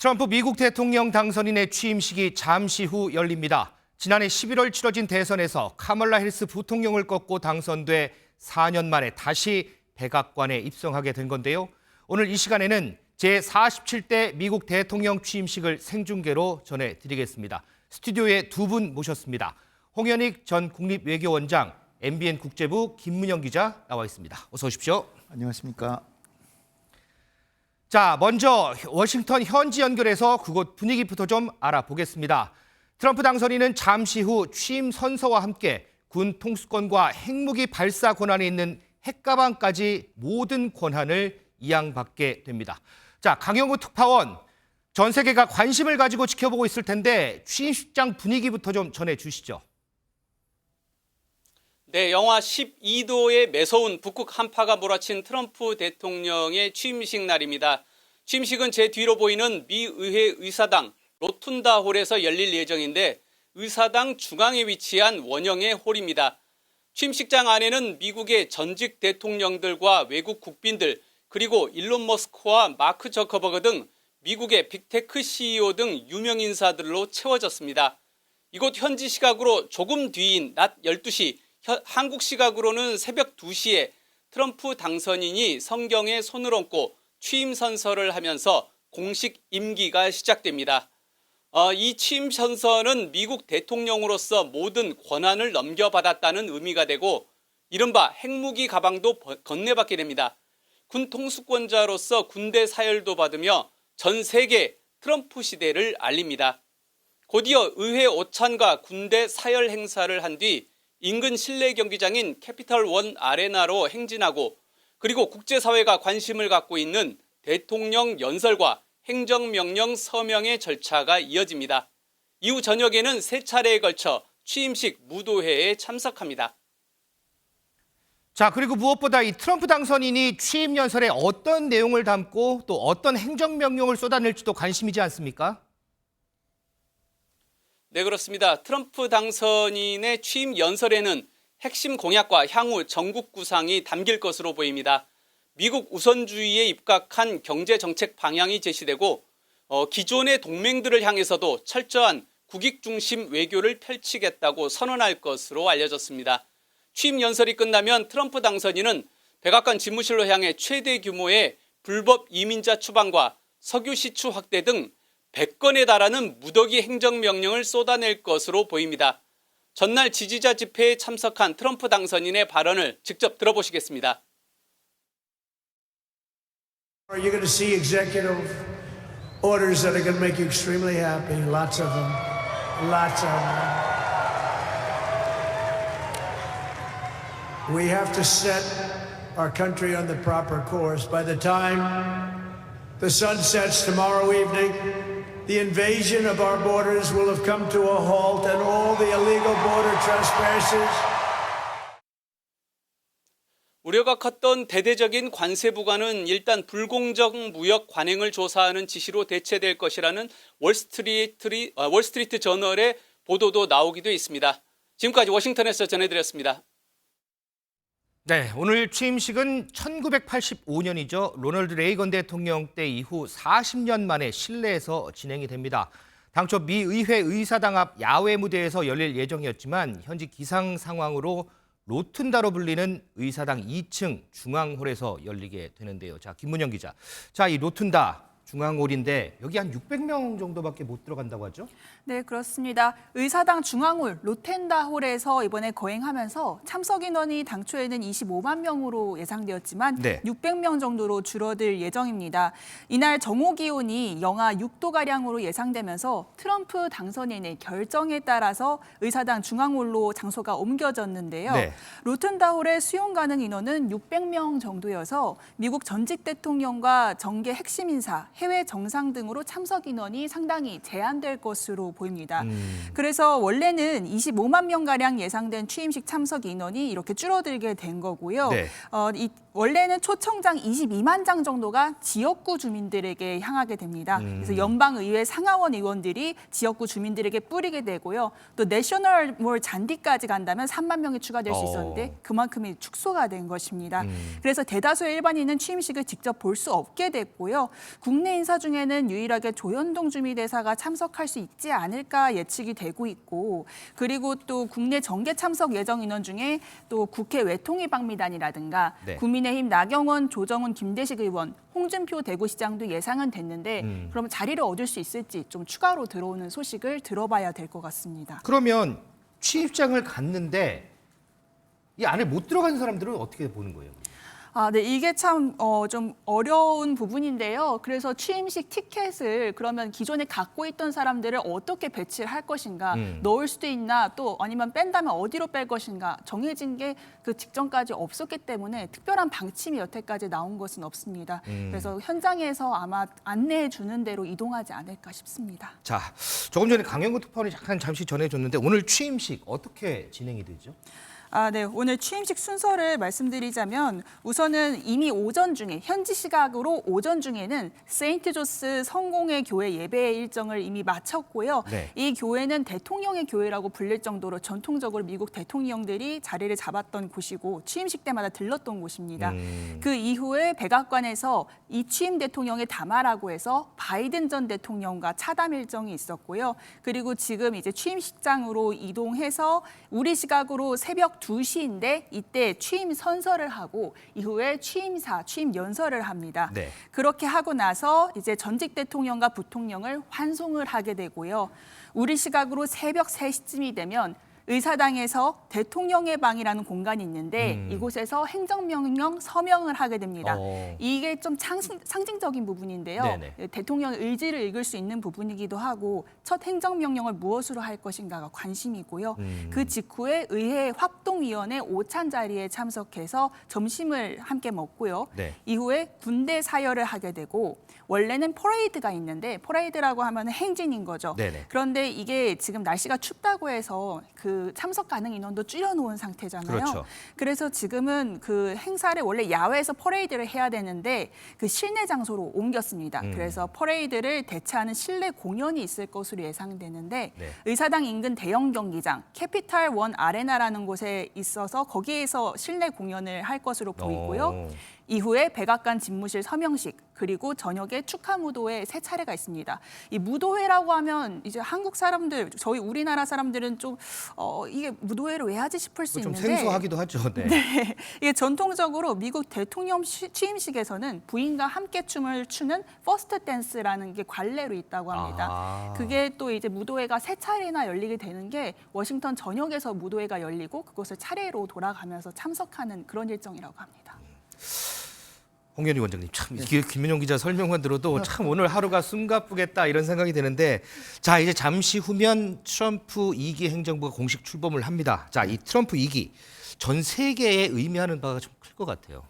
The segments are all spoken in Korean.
트럼프 미국 대통령 당선인의 취임식이 잠시 후 열립니다. 지난해 11월 치러진 대선에서 카멀라 해리스 부통령을 꺾고 당선돼 4년 만에 다시 백악관에 입성하게 된 건데요. 오늘 이 시간에는 제47대 미국 대통령 취임식을 생중계로 전해드리겠습니다. 스튜디오에 두 분 모셨습니다. 홍현익 전 국립외교원장, MBN 국제부 김문영 기자 나와 있습니다. 어서 오십시오. 안녕하십니까. 자, 먼저 워싱턴 현지 연결해서 그곳 분위기부터 좀 알아보겠습니다. 트럼프 당선인은 잠시 후 취임 선서와 함께 군 통수권과 핵무기 발사 권한이 있는 핵가방까지 모든 권한을 이양받게 됩니다. 자, 강영구 특파원, 전 세계가 관심을 가지고 지켜보고 있을 텐데 취임식장 분위기부터 좀 전해주시죠. 네, 영하 12도의 매서운 북극 한파가 몰아친 트럼프 대통령의 취임식 날입니다. 취임식은 제 뒤로 보이는 미 의회 의사당 로툰다 홀에서 열릴 예정인데 의사당 중앙에 위치한 원형의 홀입니다. 취임식장 안에는 미국의 전직 대통령들과 외국 국빈들 그리고 일론 머스크와 마크 저커버그 등 미국의 빅테크 CEO 등 유명 인사들로 채워졌습니다. 이곳 현지 시각으로 조금 뒤인 낮 12시, 한국 시각으로는 새벽 2시에 트럼프 당선인이 성경에 손을 얹고 취임 선서를 하면서 공식 임기가 시작됩니다. 이 취임 선서는 미국 대통령으로서 모든 권한을 넘겨받았다는 의미가 되고 이른바 핵무기 가방도 건네받게 됩니다. 군 통수권자로서 군대 사열도 받으며 전 세계 트럼프 시대를 알립니다. 곧이어 의회 오찬과 군대 사열 행사를 한 뒤 인근 실내 경기장인 캐피털 원 아레나로 행진하고 그리고 국제사회가 관심을 갖고 있는 대통령 연설과 행정명령 서명의 절차가 이어집니다. 이후 저녁에는 3차례에 걸쳐 취임식 무도회에 참석합니다. 자, 그리고 무엇보다 이 트럼프 당선인이 취임 연설에 어떤 내용을 담고 또 어떤 행정명령을 쏟아낼지도 관심이지 않습니까? 네, 그렇습니다. 트럼프 당선인의 취임 연설에는 핵심 공약과 향후 전국 구상이 담길 것으로 보입니다. 미국 우선주의에 입각한 경제정책 방향이 제시되고 기존의 동맹들을 향해서도 철저한 국익 중심 외교를 펼치겠다고 선언할 것으로 알려졌습니다. 취임 연설이 끝나면 트럼프 당선인은 백악관 집무실로 향해 최대 규모의 불법 이민자 추방과 석유 시추 확대 등 100건에 달하는 무더기 행정명령을 쏟아낼 것으로 보입니다. 전날 지지자 집회에 참석한 트럼프 당선인의 발언을 직접 들어보시겠습니다. You're going to see executive orders that are going to make you extremely happy. Lots of them. Lots of them. We have to set our country on the proper course. By the time the sun sets tomorrow evening, the invasion of our borders will have come to a halt and all the illegal border trespassers 우려가 컸던 대대적인 관세 부과는 일단 불공정 무역 관행을 조사하는 지시로 대체될 것이라는 월스트리트 저널의 보도도 나오기도 했습니다. 지금까지 워싱턴에서 전해드렸습니다. 네, 오늘 취임식은 1985년이죠. 로널드 레이건 대통령 때 이후 40년 만에 실내에서 진행이 됩니다. 당초 미 의회 의사당 앞 야외 무대에서 열릴 예정이었지만 현지 기상 상황으로 로툰다로 불리는 의사당 2층 중앙홀에서 열리게 되는데요. 자, 김문영 기자. 자, 이 로툰다 중앙홀인데 여기 한 600명 정도밖에 못 들어간다고 하죠? 네, 그렇습니다. 의사당 중앙홀 로텐다 홀에서 이번에 거행하면서 참석 인원이 당초에는 25만 명으로 예상되었지만 네. 600명 정도로 줄어들 예정입니다. 이날 정오 기온이 영하 6도가량으로 예상되면서 트럼프 당선인의 결정에 따라서 의사당 중앙홀로 장소가 옮겨졌는데요. 네. 로텐다 홀의 수용 가능 인원은 600명 정도여서 미국 전직 대통령과 정계 핵심 인사, 해외 정상 등으로 참석 인원이 상당히 제한될 것으로 보입니다. 그래서 원래는 25만 명가량 예상된 취임식 참석 인원이 이렇게 줄어들게 된 거고요. 네. 원래는 초청장 22만 장 정도가 지역구 주민들에게 향하게 됩니다. 그래서 연방의회 상하원 의원들이 지역구 주민들에게 뿌리게 되고요. 또 내셔널 몰 잔디까지 간다면 3만 명이 추가될 수 있었는데 그만큼이 축소가 된 것입니다. 그래서 대다수의 일반인은 취임식을 직접 볼 수 없게 됐고요. 국내 인사 중에는 유일하게 조현동 주미대사가 참석할 수 있지 않을까 예측이 되고 있고, 그리고 또 국내 정계 참석 예정 인원 중에 또 국회 외통위 방미단이라든가 네. 국민의힘 나경원, 조정훈, 김대식 의원, 홍준표 대구시장도 예상은 됐는데 그럼 자리를 얻을 수 있을지 좀 추가로 들어오는 소식을 들어봐야 될 것 같습니다. 그러면 취임장을 갔는데 이 안에 못 들어간 사람들은 어떻게 보는 거예요? 네, 이게 참 좀 어려운 부분인데요. 그래서 취임식 티켓을 그러면 기존에 갖고 있던 사람들을 어떻게 배치를 할 것인가, 넣을 수도 있나, 또 아니면 뺀다면 어디로 뺄 것인가 정해진 게 그 직전까지 없었기 때문에 특별한 방침이 여태까지 나온 것은 없습니다. 그래서 현장에서 아마 안내해 주는 대로 이동하지 않을까 싶습니다. 자, 조금 전에 강영구 특파원이 잠시 전해줬는데 오늘 취임식 어떻게 진행이 되죠? 네. 오늘 취임식 순서를 말씀드리자면 우선은 이미 오전 중에 현지 시각으로 오전 중에는 세인트 조스 성공회 교회 예배 일정을 이미 마쳤고요. 네. 이 교회는 대통령의 교회라고 불릴 정도로 전통적으로 미국 대통령들이 자리를 잡았던 곳이고 취임식 때마다 들렀던 곳입니다. 그 이후에 백악관에서 이 취임 대통령의 담화라고 해서 바이든 전 대통령과 차담 일정이 있었고요. 그리고 지금 이제 취임식장으로 이동해서 우리 시각으로 새벽 2시인데 이때 취임 선서를 하고 이후에 취임사, 취임 연설을 합니다. 네. 그렇게 하고 나서 이제 전직 대통령과 부통령을 환송을 하게 되고요. 우리 시각으로 새벽 3시쯤이 되면 의사당에서 대통령의 방이라는 공간이 있는데 이곳에서 행정명령 서명을 하게 됩니다. 이게 좀 상징적인 부분인데요. 네네. 대통령의 의지를 읽을 수 있는 부분이기도 하고 첫 행정명령을 무엇으로 할 것인가가 관심이고요. 그 직후에 의회 합동위원회 오찬 자리에 참석해서 점심을 함께 먹고요. 네. 이후에 군대 사열을 하게 되고 원래는 퍼레이드가 있는데 퍼레이드라고 하면 행진인 거죠. 네네. 그런데 이게 지금 날씨가 춥다고 해서 그 참석 가능 인원도 줄여놓은 상태잖아요. 그렇죠. 그래서 지금은 그 행사를 원래 야외에서 퍼레이드를 해야 되는데 그 실내 장소로 옮겼습니다. 그래서 퍼레이드를 대체하는 실내 공연이 있을 것으로 예상되는데 네. 의사당 인근 대형 경기장 캐피탈 원 아레나라는 곳에 있어서 거기에서 실내 공연을 할 것으로 보이고요. 이후에 백악관 집무실 서명식 그리고 저녁에 축하 무도회 3차례가 있습니다. 이 무도회라고 하면 이제 한국 사람들, 저희 우리나라 사람들은 좀 이게 무도회를 왜 하지 싶을 수 좀 있는데 생소하기도 하죠. 네. 네, 이게 전통적으로 미국 대통령 취임식에서는 부인과 함께 춤을 추는 퍼스트 댄스라는 게 관례로 있다고 합니다. 그게 또 이제 무도회가 3차례나 열리게 되는 게 워싱턴 전역에서 무도회가 열리고 그것을 차례로 돌아가면서 참석하는 그런 일정이라고 합니다. 홍현희 원장님 참 이게 김민용 기자 설명만 들어도 참 오늘 하루가 숨가쁘겠다 이런 생각이 드는데 자 이제 잠시 후면 트럼프 2기 행정부가 공식 출범을 합니다. 자 이 트럼프 2기 전 세계에 의미하는 바가 좀 클 것 같아요.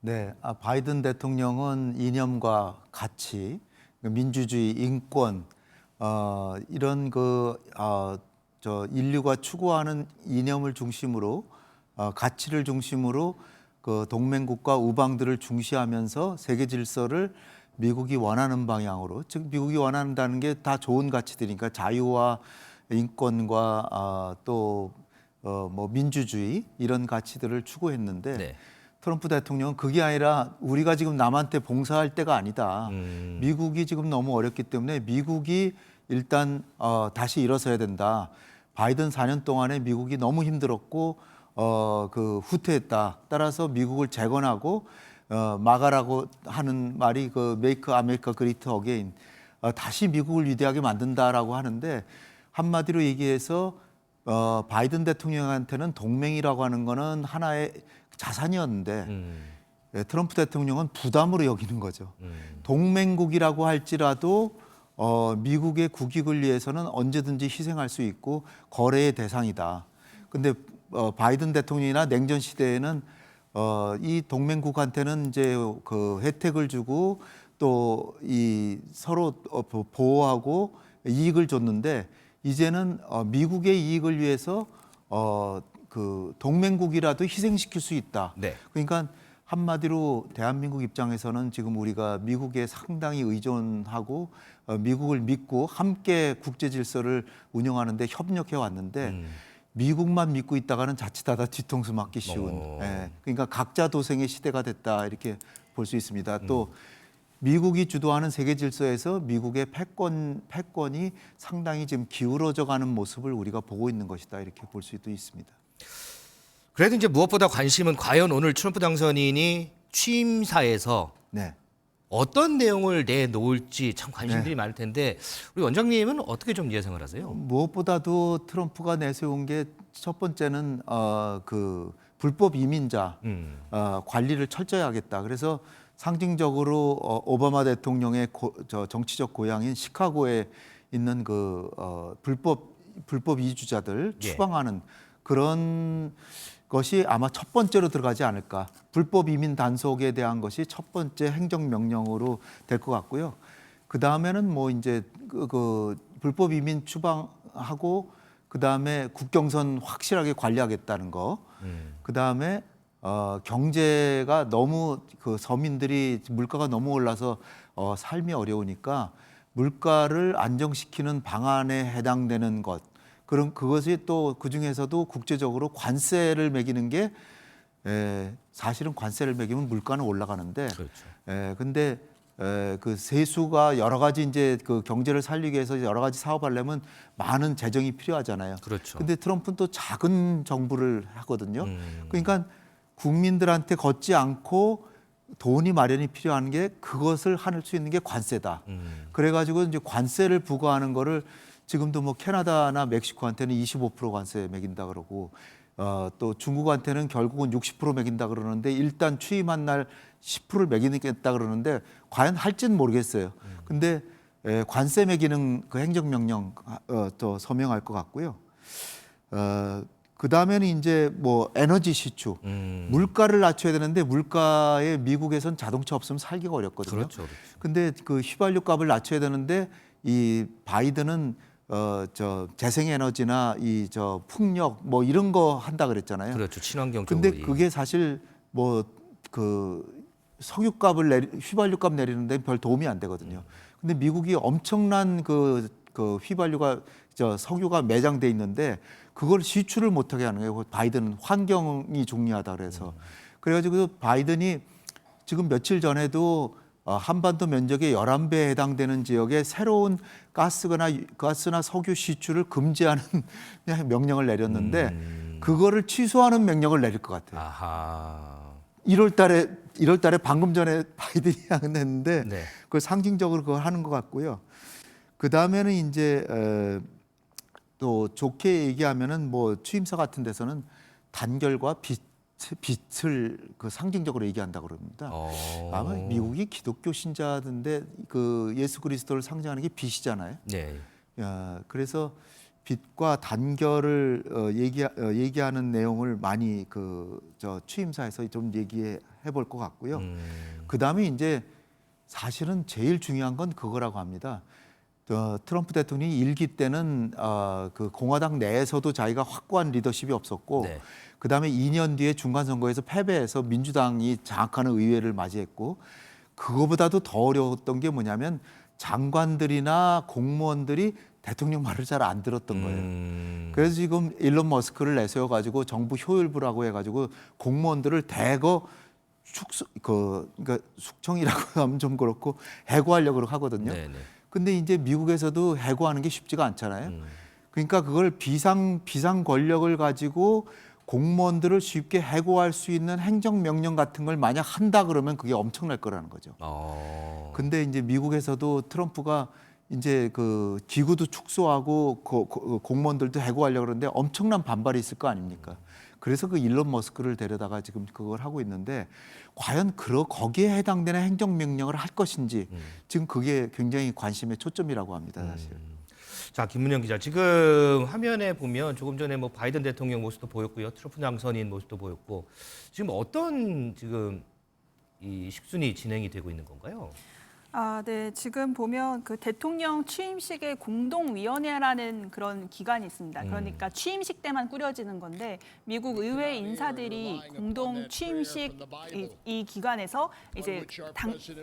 네, 바이든 대통령은 이념과 가치, 민주주의, 인권 이런 인류가 추구하는 이념을 중심으로 가치를 중심으로 그 동맹국가 우방들을 중시하면서 세계 질서를 미국이 원하는 방향으로, 즉 미국이 원한다는 게 다 좋은 가치들이니까 자유와 인권과 또 뭐 민주주의 이런 가치들을 추구했는데 네. 트럼프 대통령은 그게 아니라 우리가 지금 남한테 봉사할 때가 아니다. 미국이 지금 너무 어렵기 때문에 미국이 일단 다시 일어서야 된다. 바이든 4년 동안에 미국이 너무 힘들었고 후퇴했다. 따라서 미국을 재건하고 막아라고 하는 말이 그 메이크 아메리카 그레이트 어게인 다시 미국을 위대하게 만든다라고 하는데 한마디로 얘기해서 바이든 대통령한테는 동맹이라고 하는 거는 하나의 자산이었는데 트럼프 대통령은 부담으로 여기는 거죠. 동맹국이라고 할지라도 미국의 국익을 위해서는 언제든지 희생할 수 있고 거래의 대상이다. 근데 바이든 대통령이나 냉전 시대에는 이 동맹국한테는 이제 그 혜택을 주고 또 이 서로 보호하고 이익을 줬는데 이제는 미국의 이익을 위해서 그 동맹국이라도 희생시킬 수 있다. 네. 그러니까 한마디로 대한민국 입장에서는 지금 우리가 미국에 상당히 의존하고 미국을 믿고 함께 국제 질서를 운영하는 데 협력해 왔는데 미국만 믿고 있다가는 자칫하다 뒤통수 맞기 쉬운 그러니까 각자 도생의 시대가 됐다 이렇게 볼 수 있습니다. 또 미국이 주도하는 세계 질서에서 미국의 패권이 상당히 지금 기울어져 가는 모습을 우리가 보고 있는 것이다 이렇게 볼 수도 있습니다. 그래도 이제 무엇보다 관심은 과연 오늘 트럼프 당선인이 취임사에서 네. 어떤 내용을 내놓을지 참 관심들이 많을 텐데 우리 원장님은 어떻게 좀 예상을 하세요? 무엇보다도 트럼프가 내세운 게 첫 번째는 그 불법 이민자 관리를 철저히 하겠다. 그래서 상징적으로 오바마 대통령의 정치적 고향인 시카고에 있는 그 불법 이주자들 예. 추방하는 그런 것이 아마 첫 번째로 들어가지 않을까. 불법 이민 단속에 대한 것이 첫 번째 행정명령으로 될 것 같고요. 그 다음에는 뭐 이제 그 불법 이민 추방하고 그 다음에 국경선 확실하게 관리하겠다는 거. 그 다음에 경제가 너무 그 서민들이 물가가 너무 올라서 삶이 어려우니까 물가를 안정시키는 방안에 해당되는 것. 그럼 그것이 또 그 중에서도 국제적으로 관세를 매기는 게 사실은 관세를 매기면 물가는 올라가는데, 그렇죠. 근데 그 세수가 여러 가지 이제 그 경제를 살리기 위해서 여러 가지 사업하려면 많은 재정이 필요하잖아요. 그렇죠. 근데 트럼프는 또 작은 정부를 하거든요. 그러니까 국민들한테 걷지 않고 돈이 마련이 필요한 게 그것을 할 수 있는 게 관세다. 그래가지고 이제 관세를 부과하는 거를 지금도 뭐 캐나다나 멕시코한테는 25% 관세 매긴다 그러고 또 중국한테는 결국은 60% 매긴다 그러는데 일단 취임한 날 10%를 매기겠다 그러는데 과연 할지는 모르겠어요. 근데 관세 매기는 그 행정명령 또 서명할 것 같고요. 그 다음에는 이제 뭐 에너지 시추, 물가를 낮춰야 되는데 물가에 미국에선 자동차 없으면 살기가 어렵거든요. 그렇죠, 그렇죠. 근데 그 휘발유 값을 낮춰야 되는데 이 바이든은 저 재생에너지나 이 저 풍력 뭐 이런 거 한다 그랬잖아요. 그렇죠. 친환경 근데 쪽으로. 그게 사실 뭐 그 석유값을 휘발유값 내리는데 별 도움이 안 되거든요. 근데 미국이 엄청난 그 휘발유가 석유가 매장돼 있는데 그걸 시추를 못하게 하는 거예요. 바이든은 환경이 중요하다 그래서 그래가지고 바이든이 지금 며칠 전에도 한반도 면적의 11배에 해당되는 지역에 새로운 가스나 석유 시추를 금지하는 명령을 내렸는데 그거를 취소하는 명령을 내릴 것 같아요. 아하. 1월 달에 방금 전에 바이든이 했는데 네. 그 상징적으로 그걸 하는 것 같고요. 그 다음에는 이제 또 좋게 얘기하면은 뭐 취임사 같은 데서는 단결과 빛을 그 상징적으로 얘기한다고 그럽니다. 아마 미국이 기독교 신자인데 그 예수 그리스도를 상징하는 게 빛이잖아요. 네. 그래서 빛과 단결을 얘기하는 내용을 많이 저 취임사에서 좀 얘기해 볼 것 같고요. 그 다음에 이제 사실은 제일 중요한 건 그거라고 합니다. 트럼프 대통령이 1기 때는 그 공화당 내에서도 자기가 확고한 리더십이 없었고, 네. 그 다음에 2년 뒤에 중간 선거에서 패배해서 민주당이 장악하는 의회를 맞이했고, 그거보다도 더 어려웠던 게 뭐냐면 장관들이나 공무원들이 대통령 말을 잘 안 들었던 거예요. 그래서 지금 일론 머스크를 내세워 가지고 정부 효율부라고 해가지고 공무원들을 대거 그러니까 숙청이라고 하면 좀 그렇고 해고하려고 하거든요. 네네. 근데 이제 미국에서도 해고하는 게 쉽지가 않잖아요. 그러니까 그걸 비상 권력을 가지고 공무원들을 쉽게 해고할 수 있는 행정명령 같은 걸 만약 한다 그러면 그게 엄청날 거라는 거죠. 근데 이제 미국에서도 트럼프가 이제 그 기구도 축소하고 공무원들도 해고하려고 그러는데 엄청난 반발이 있을 거 아닙니까? 그래서 그 일론 머스크를 데려다가 지금 그걸 하고 있는데 과연 거기에 해당되는 행정명령을 할 것인지 지금 그게 굉장히 관심의 초점이라고 합니다, 사실. 자, 김문영 기자, 지금 화면에 보면 조금 전에 뭐 바이든 대통령 모습도 보였고요, 트럼프 당선인 모습도 보였고, 지금 어떤 지금 이 식순이 진행이 되고 있는 건가요? 네. 지금 보면 그 대통령 취임식의 공동위원회라는 그런 기관이 있습니다. 그러니까 취임식 때만 꾸려지는 건데 미국 의회 인사들이 공동 취임식 이 기관에서 이제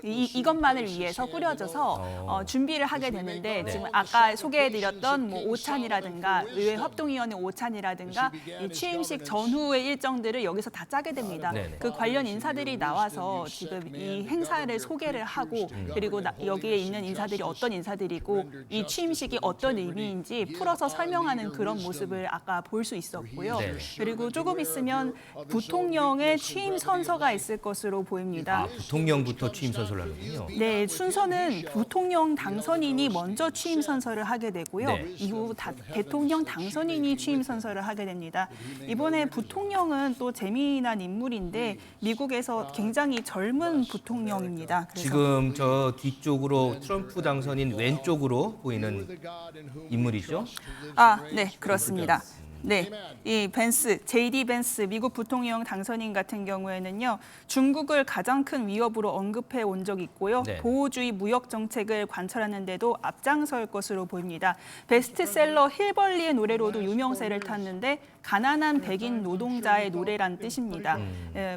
이것만을 위해서 꾸려져서 준비를 하게 되는데 지금 아까 소개해드렸던 뭐 오찬이라든가 의회 협동위원회 오찬이라든가 이 취임식 전후의 일정들을 여기서 다 짜게 됩니다. 그 관련 인사들이 나와서 지금 이 행사를 소개를 하고 그리고 여기에 있는 인사들이 어떤 인사들이고 이 취임식이 어떤 의미인지 풀어서 설명하는 그런 모습을 아까 볼 수 있었고요. 그리고 조금 있으면 부통령의 취임 선서가 있을 것으로 보입니다. 부통령부터 취임 선서를 하는군요. 네, 순서는 부통령 당선인이 먼저 취임 선서를 하게 되고요. 이후 대통령 당선인이 취임 선서를 하게 됩니다. 이번에 부통령은 또 재미난 인물인데 미국에서 굉장히 젊은 부통령입니다. 그래서 지금 저 뒤쪽으로 트럼프 당선인 왼쪽으로 보이는 인물이죠? 네, 그렇습니다. 네, 이 벤스, JD 벤스 미국 부통령 당선인 같은 경우에는요, 중국을 가장 큰 위협으로 언급해 온 적이 있고요, 보호주의 무역 정책을 관철하는 데도 앞장설 것으로 보입니다. 베스트셀러 힐벌리의 노래로도 유명세를 탔는데 가난한 백인 노동자의 노래란 뜻입니다.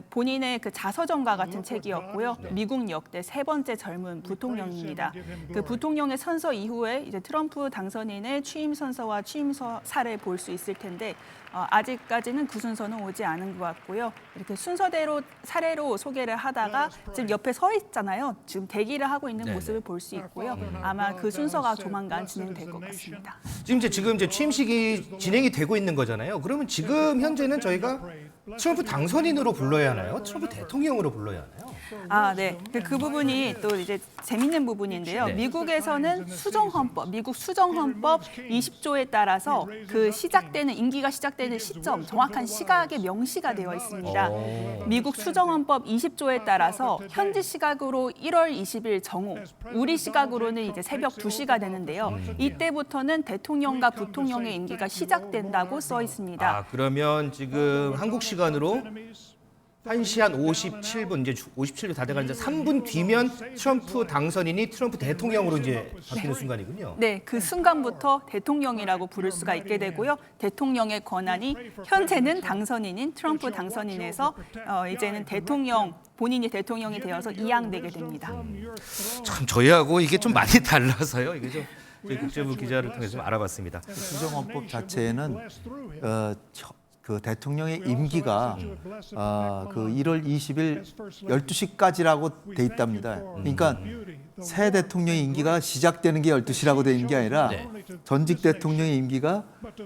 본인의 그 자서전과 같은 책이었고요, 미국 역대 세 번째 젊은 부통령입니다. 그 부통령의 선서 이후에 이제 트럼프 당선인의 취임 선서와 취임사를 볼 수 있을 텐데. 아직까지는 그 순서는 오지 않은 것 같고요. 이렇게 순서대로 사례로 소개를 하다가 지금 옆에 서 있잖아요. 지금 대기를 하고 있는 모습을 볼 수 있고요. 아마 그 순서가 조만간 진행될 것 같습니다. 지금 이제 취임식이 진행이 되고 있는 거잖아요. 그러면 지금 현재는 저희가 트럼프 당선인으로 불러야 하나요? 트럼프 대통령으로 불러야 하나요? 네. 그 부분이 또 이제 재밌는 부분인데요. 미국에서는 미국 수정헌법 20조에 따라서 그 임기가 시작되는 시점, 정확한 시각에 명시가 되어 있습니다. 미국 수정헌법 20조에 따라서 현지 시각으로 1월 20일 정오, 우리 시각으로는 이제 새벽 2시가 되는데요. 이때부터는 대통령과 부통령의 임기가 시작된다고 써 있습니다. 그러면 지금 한국 시간으로 1시 한 57분, 이제 57분 다 돼가는데 3분 뒤면 트럼프 당선인이 트럼프 대통령으로 이제 바뀌는 순간이군요. 네, 그 순간부터 대통령이라고 부를 수가 있게 되고요. 대통령의 권한이 현재는 당선인인 트럼프 당선인에서 이제는 본인이 대통령이 되어서 이양되게 됩니다. 참 저희하고 이게 좀 많이 달라서요. 이게 좀 국제부 기자를 통해서 좀 알아봤습니다. 수정헌법 자체에는 그 대통령의 임기가 그 1월 20일 12시까지라고 돼 있답니다. 그러니까 새 대통령의 임기가 시작되는 게 12시라고 돼 있는 게 아니라 전직 대통령의 임기가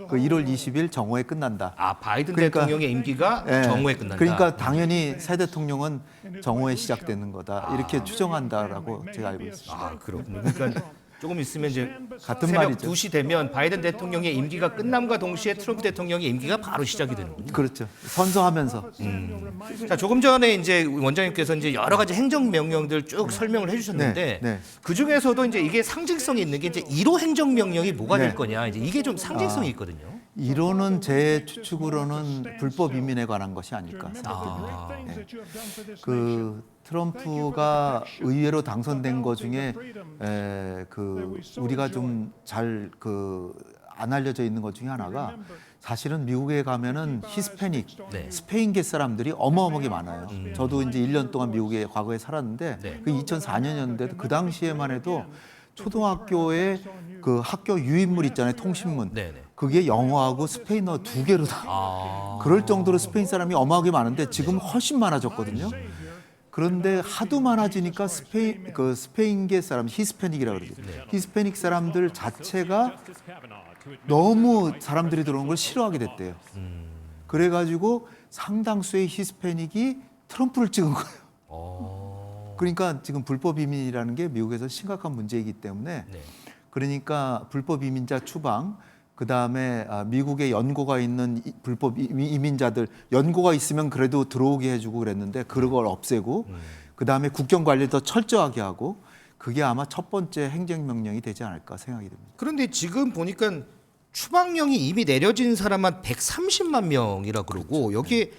그 1월 20일 정오에 끝난다. 바이든 대통령의 임기가 정오에 끝난다. 그러니까 당연히 새 대통령은 정오에 시작되는 거다. 이렇게 추정한다라고 제가 알고 있습니다. 그렇군요. 그러니까 조금 있으면 이제 같은 새벽 말이죠. 2시 되면 바이든 대통령의 임기가 끝남과 동시에 트럼프 대통령의 임기가 바로 시작이 되는군요. 그렇죠. 선서하면서. 자, 조금 전에 이제 원장님께서 이제 여러 가지 행정 명령들 쭉 설명을 해주셨는데 그 중에서도 이제 이게 상징성이 있는 게 이제 1호 행정 명령이 뭐가 될 거냐, 이제 이게 좀 상징성이 있거든요. 1호는 제 추측으로는 불법 이민에 관한 것이 아닐까 생각됩니다. 그 트럼프가 의회로 당선된 것 중에 그 우리가 좀 잘 안 알려져 있는 것 중에 하나가 사실은 미국에 가면은 히스패닉, 스페인계 사람들이 어마어마하게 많아요. 저도 이제 1년 동안 미국에 과거에 살았는데 그 2004년이었는데 그 당시에만 해도 초등학교에 그 학교 유인물 있잖아요, 통신문. 그게 영어하고 스페인어 두 개로 다. 그럴 정도로 스페인 사람이 어마어마하게 많은데 지금 훨씬 많아졌거든요. 그런데 하도 많아지니까 스페인계 사람, 히스패닉이라고 그러죠. 히스패닉 사람들 자체가 너무 사람들이 들어오는 걸 싫어하게 됐대요. 그래가지고 상당수의 히스패닉이 트럼프를 찍은 거예요. 그러니까 지금 불법 이민이라는 게 미국에서 심각한 문제이기 때문에 그러니까 불법 이민자 추방, 그다음에 미국에 연고가 있는 불법 이민자들, 연고가 있으면 그래도 들어오게 해주고 그랬는데 그걸 없애고 그다음에 국경 관리를 더 철저하게 하고 그게 아마 첫 번째 행정명령이 되지 않을까 생각이 됩니다. 그런데 지금 보니까 추방령이 이미 내려진 사람만 130만 명이라 그러고 여기에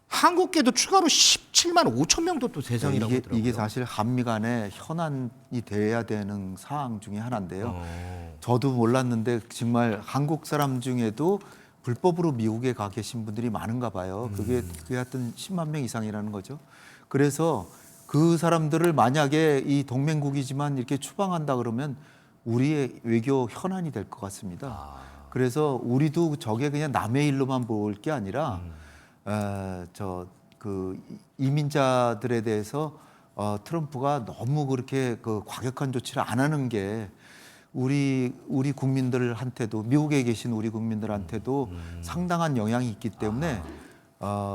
한국계도 추가로 17만 5천 명도 또 대상이라고 하더라고요. 이게 사실 한미 간에 현안이 돼야 되는 사항 중에 하나인데요. 저도 몰랐는데 정말 한국 사람 중에도 불법으로 미국에 가 계신 분들이 많은가 봐요. 그게 하여튼 10만 명 이상이라는 거죠. 그래서 그 사람들을 만약에 이 동맹국이지만 이렇게 추방한다 그러면 우리의 외교 현안이 될 것 같습니다. 그래서 우리도 저게 그냥 남의 일로만 볼 게 아니라 이민자들에 대해서 트럼프가 너무 그렇게 그 과격한 조치를 안 하는 게 우리 국민들한테도 미국에 계신 우리 국민들한테도 상당한 영향이 있기 때문에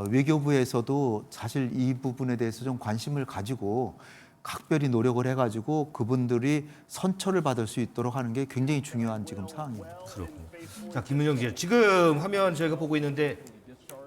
외교부에서도 사실 이 부분에 대해서 좀 관심을 가지고 각별히 노력을 해가지고 그분들이 선처를 받을 수 있도록 하는 게 굉장히 중요한 지금 상황입니다. 그렇군요. 자, 김은영 기자, 지금 화면 저희가 보고 있는데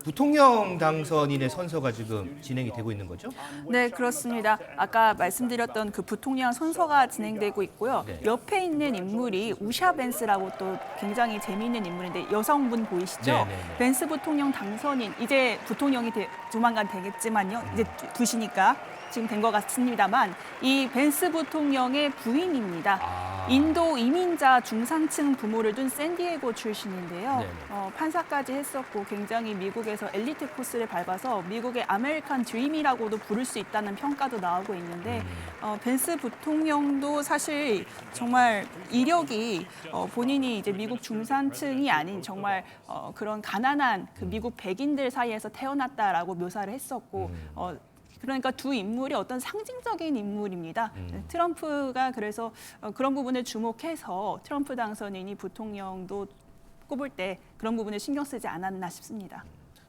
부통령 당선인의 선서가 지금 진행이 되고 있는 거죠? 네, 그렇습니다. 아까 말씀드렸던 그 부통령 선서가 진행되고 있고요. 네. 옆에 있는 인물이 우샤 벤스라고 또 굉장히 재미있는 인물인데 여성분 보이시죠? 네, 네, 네. 벤스 부통령 당선인, 이제 부통령이 조만간 되겠지만요. 이제 두시니까 지금 된 것 같습니다만 이 벤스 부통령의 부인입니다. 인도 이민자 중상층 부모를 둔 샌디에고 출신인데요. 네네. 판사까지 했었고 굉장히 미국에서 엘리트 코스를 밟아서 미국의 아메리칸 드림이라고도 부를 수 있다는 평가도 나오고 있는데 벤스 부통령도 사실 정말 이력이 본인이 이제 미국 중산층이 아닌 정말 그런 가난한 그 미국 백인들 사이에서 태어났다라고 묘사를 했었고 그러니까 두 인물이 어떤 상징적인 인물입니다. 트럼프가 그래서 그런 부분을 주목해서 트럼프 당선인이 부통령도 꼽을 때 그런 부분을 신경 쓰지 않았나 싶습니다.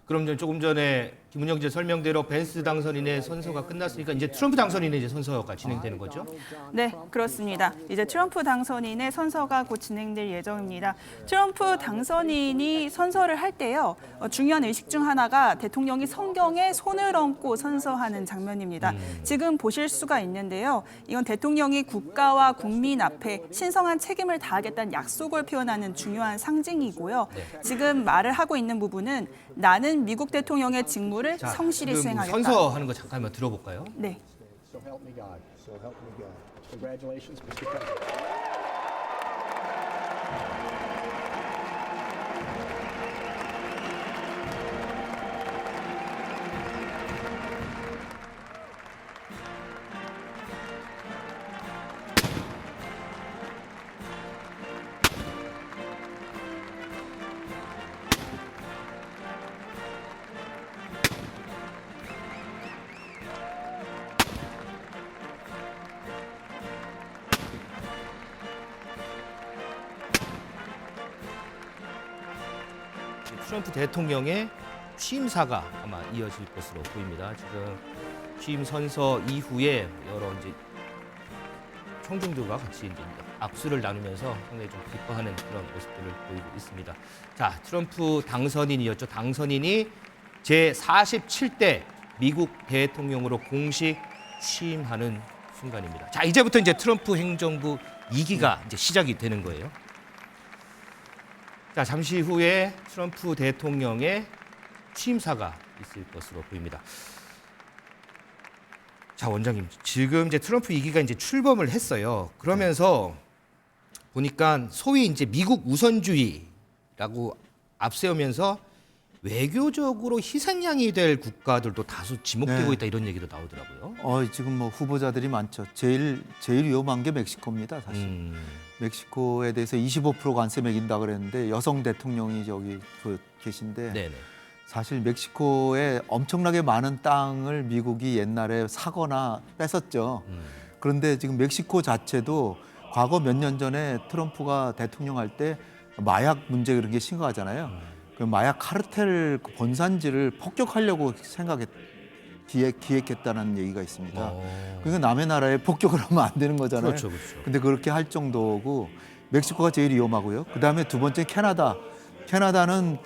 그럼 조금 전에 김은영 기자 설명대로 벤스 당선인의 선서가 끝났으니까 이제 트럼프 당선인의 이제 선서가 진행되는 거죠? 네, 그렇습니다. 이제 트럼프 당선인의 선서가 곧 진행될 예정입니다. 트럼프 당선인이 선서를 할 때요, 중요한 의식 중 하나가 대통령이 성경에 손을 얹고 선서하는 장면입니다. 지금 보실 수가 있는데요. 이건 대통령이 국가와 국민 앞에 신성한 책임을 다하겠다는 약속을 표현하는 중요한 상징이고요. 지금 말을 하고 있는 부분은 나는 미국 대통령의 직무를 자, 성실히 지금 수행하겠다. 선서하는 거 잠깐만 들어볼까요? 네. So help me God. So help me God. Congratulations, Mr. President. 트럼프 대통령의 취임사가 아마 이어질 것으로 보입니다. 지금 취임 선서 이후에 여러 이제 총중들과 같이 이제 악수를 나누면서 상당히 좀 기뻐하는 그런 모습들을 보이고 있습니다. 자, 트럼프 당선인이었죠. 당선인이 제 47대 미국 대통령으로 공식 취임하는 순간입니다. 자, 이제부터 이제 트럼프 행정부 2기가 이제 시작이 되는 거예요. 자, 잠시 후에 트럼프 대통령의 취임사가 있을 것으로 보입니다. 자, 원장님, 지금 이제 트럼프 2기가 이제 출범을 했어요. 그러면서 보니까 소위 이제 미국 우선주의라고 앞세우면서 외교적으로 희생양이 될 국가들도 다수 지목되고 네. 있다 이런 얘기도 나오더라고요. 지금 뭐 후보자들이 많죠. 제일 위험한 게 멕시코입니다, 사실. 멕시코에 대해서 25% 관세 매긴다 그랬는데 여성 대통령이 저기 계신데 네네. 사실 멕시코에 엄청나게 많은 땅을 미국이 옛날에 사거나 뺏었죠. 그런데 지금 멕시코 자체도 과거 몇 년 전에 트럼프가 대통령 할 때 마약 문제 그런 게 심각하잖아요. 그 마약 카르텔 본산지를 폭격하려고 기획했다는 얘기가 있습니다. 그러니까 남의 나라에 폭격을 하면 안 되는 거잖아요. 그렇죠, 그렇죠. 근데 그렇게 할 정도고 멕시코가 제일 위험하고요. 그다음에 두 번째 캐나다. 캐나다는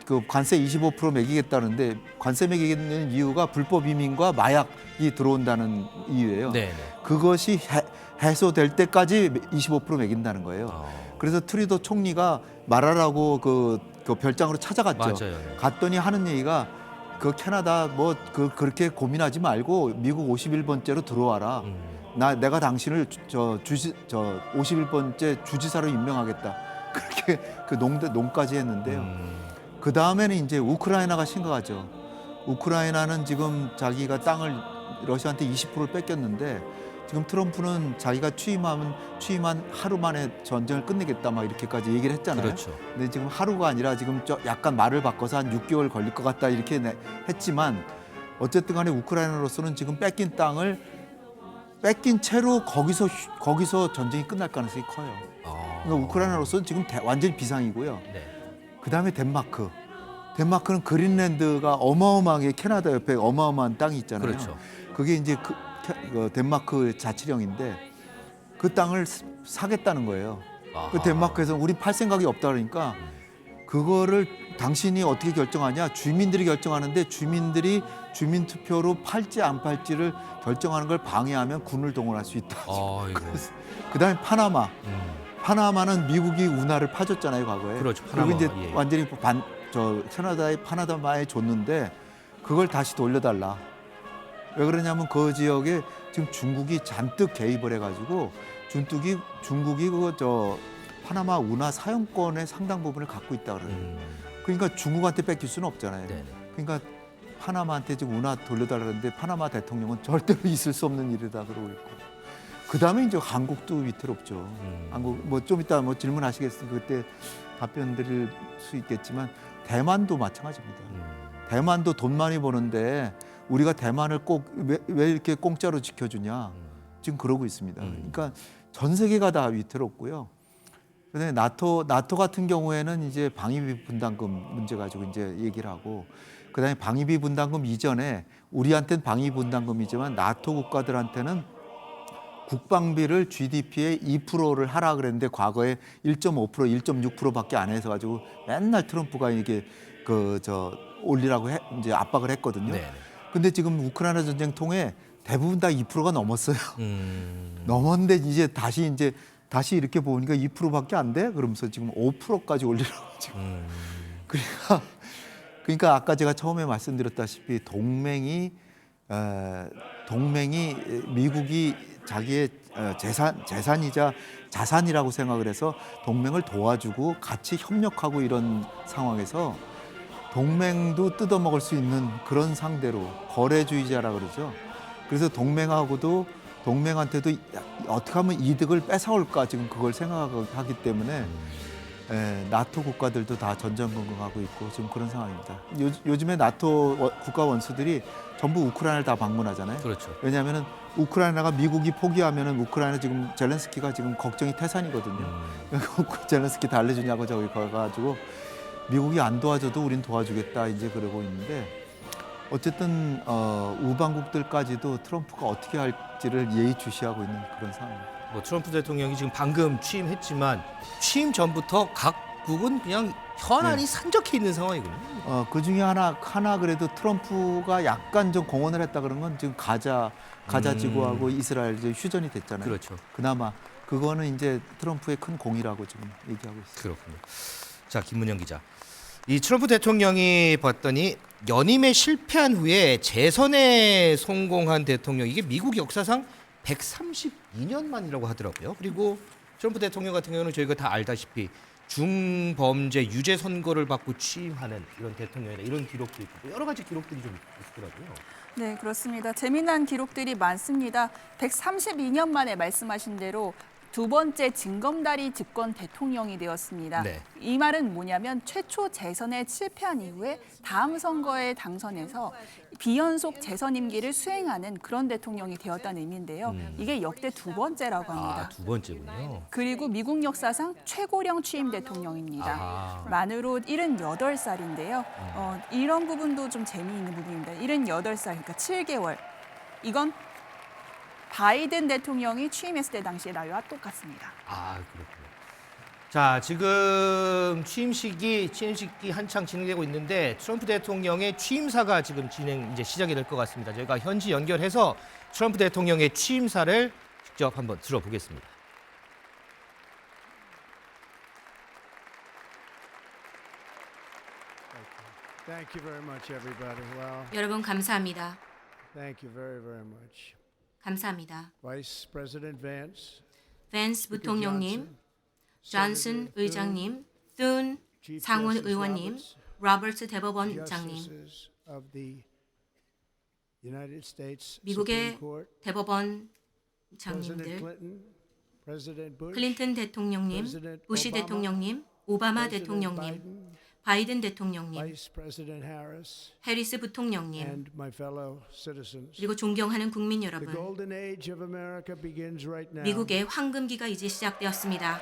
그 관세 25% 매기겠다는데 관세 매기는 이유가 불법 이민과 마약이 들어온다는 이유예요. 네네. 그것이 해소될 때까지 25% 매긴다는 거예요. 그래서 트루도 총리가 말하라고 그 별장으로 찾아갔죠. 맞아요. 갔더니 하는 얘기가 그 캐나다 뭐 그렇게 고민하지 말고 미국 51번째로 들어와라. 내가 당신을 51번째 주지사로 임명하겠다. 그렇게 그 농까지 했는데요. 그 다음에는 이제 우크라이나가 심각하죠. 우크라이나는 지금 자기가 땅을 러시아한테 20%를 뺏겼는데 지금 트럼프는 자기가 취임한 하루 만에 전쟁을 끝내겠다 막 이렇게까지 얘기를 했잖아요. 그렇죠. 근데 지금 하루가 아니라 지금 약간 말을 바꿔서 한 6개월 걸릴 것 같다 이렇게 했지만 어쨌든 간에 우크라이나로서는 지금 뺏긴 땅을 뺏긴 채로 거기서 전쟁이 끝날 가능성이 커요. 그러니까 우크라이나로서는 지금 완전히 비상이고요. 네. 그다음에 덴마크는 그린랜드가 어마어마하게 캐나다 옆에 어마어마한 땅이 있잖아요. 그렇죠. 그게 이제 덴마크 자치령인데 그 땅을 사겠다는 거예요. 아하. 그 덴마크에서 우리 팔 생각이 없다 그러니까 그거를 당신이 어떻게 결정하냐? 주민들이 결정하는데 주민들이 주민 투표로 팔지 안 팔지를 결정하는 걸 방해하면 군을 동원할 수 있다. 아이고. 그다음에 파나마. 파나마는 미국이 운하를 파줬잖아요, 과거에. 그렇죠, 그리고 이제 파나마, 예. 완전히 파나마에 줬는데 그걸 다시 돌려달라. 왜 그러냐면 그 지역에 지금 중국이 잔뜩 개입을 해가지고 중국이 파나마 운하 사용권의 상당 부분을 갖고 있다 그래요. 그러니까 중국한테 뺏길 수는 없잖아요. 네네. 그러니까 파나마한테 지금 운하 돌려달라는데 파나마 대통령은 절대로 있을 수 없는 일이다 그러고 있고. 그다음에 이제 한국도 위태롭죠. 한국 뭐 좀 이따 뭐 질문하시겠으니까 그때 답변 드릴 수 있겠지만 대만도 마찬가지입니다. 대만도 돈 많이 버는데 우리가 대만을 꼭 왜 이렇게 공짜로 지켜주냐 지금 그러고 있습니다. 그러니까 전 세계가 다 위태롭고요. 그다음에 나토 같은 경우에는 이제 방위비 분담금 문제 가지고 이제 얘기를 하고 그다음에 방위비 분담금 이전에 우리한테는 방위비 분담금이지만 나토 국가들한테는 국방비를 GDP의 2%를 하라 그랬는데 과거에 1.5%, 1.6%밖에 안 해서 가지고 맨날 트럼프가 이게 올리라고 이제 압박을 했거든요. 네. 근데 지금 우크라이나 전쟁 통해 대부분 다 2%가 넘었어요. 넘었는데 다시 이렇게 보니까 2%밖에 안 돼? 그러면서 지금 5%까지 올리라고 지금. 그러니까 아까 제가 처음에 말씀드렸다시피 동맹이 미국이 자기의 재산이자 자산이라고 생각을 해서 동맹을 도와주고 같이 협력하고 이런 상황에서 동맹도 뜯어먹을 수 있는 그런 상대로 거래주의자라 그러죠. 그래서 동맹한테도 어떻게 하면 이득을 뺏어올까 지금 그걸 생각하기 때문에 나토 국가들도 다 전전긍긍하고 있고 지금 그런 상황입니다. 요즘에 나토 국가 원수들이 전부 우크라이나를 다 방문하잖아요. 그렇죠. 왜냐하면은 우크라이나가 미국이 포기하면은 우크라이나 지금 젤렌스키가 지금 걱정이 태산이거든요. 젤렌스키 달래주냐고 저기 가가지고 미국이 안 도와줘도 우린 도와주겠다 이제 그러고 있는데 어쨌든 우방국들까지도 트럼프가 어떻게 할지를 예의주시하고 있는 그런 상황입니다. 뭐 트럼프 대통령이 지금 방금 취임했지만 취임 전부터 각국은 그냥 현안이 산적해 있는 상황이군요. 그 중에 하나 그래도 트럼프가 약간 좀 공헌을 했다 그런 건 지금 가자 지구하고 이스라엘 이제 휴전이 됐잖아요. 그렇죠. 그나마 그거는 이제 트럼프의 큰 공이라고 지금 얘기하고 있습니다. 그렇군요. 자, 김문영 기자. 이 트럼프 대통령이 봤더니 연임에 실패한 후에 재선에 성공한 대통령 이게 미국 역사상 132년 만이라고 하더라고요. 그리고 트럼프 대통령 같은 경우는 저희가 다 알다시피 중범죄 유죄 선고를 받고 취임하는 이런 대통령이다 이런 기록도 있고 여러 가지 기록들이 좀 있더라고요. 네, 그렇습니다. 재미난 기록들이 많습니다. 132년 만에 말씀하신 대로 두 번째 징검다리 집권 대통령이 되었습니다. 네. 이 말은 뭐냐면 최초 재선에 실패한 이후에 다음 선거에 당선해서 비연속 재선 임기를 수행하는 그런 대통령이 되었다는 의미인데요. 이게 역대 두 번째라고 합니다. 아, 두 번째군요. 그리고 미국 역사상 최고령 취임 대통령입니다. 아하. 만으로 78살인데요. 이런 부분도 좀 재미있는 부분입니다. 78살, 그러니까 7개월. 이건 바이든 대통령이 취임했을 때 당시의 나이와 똑같습니다. 아, 그렇군요. 자, 지금 취임식이 한창 진행되고 있는데 트럼프 대통령의 취임사가 지금 이제 시작이 될 것 같습니다. 저희가 현지 연결해서 트럼프 대통령의 취임사를 직접 한번 들어보겠습니다. Thank you very much, everybody. Well, 여러분 감사합니다. thank you very, very much. 감사합니다. Vice President Vance, 밴스 부통령님, 존슨 의장님, 툰 Chief 상원 Justice 의원님, Roberts, 로버트 대법원장님, Justices of the United States 미국의 Supreme Court, President 대법원장님들, Clinton, President Bush, 클린턴 대통령님, President 부시 Obama, 대통령님, 오바마 President 대통령님, Biden, 바이든 대통령님, Vice President Harris, 해리스 부통령님, and my fellow citizens. 그리고 존경하는 국민 The 여러분, golden age of America begins right now. 미국의 황금기가 이제 시작되었습니다.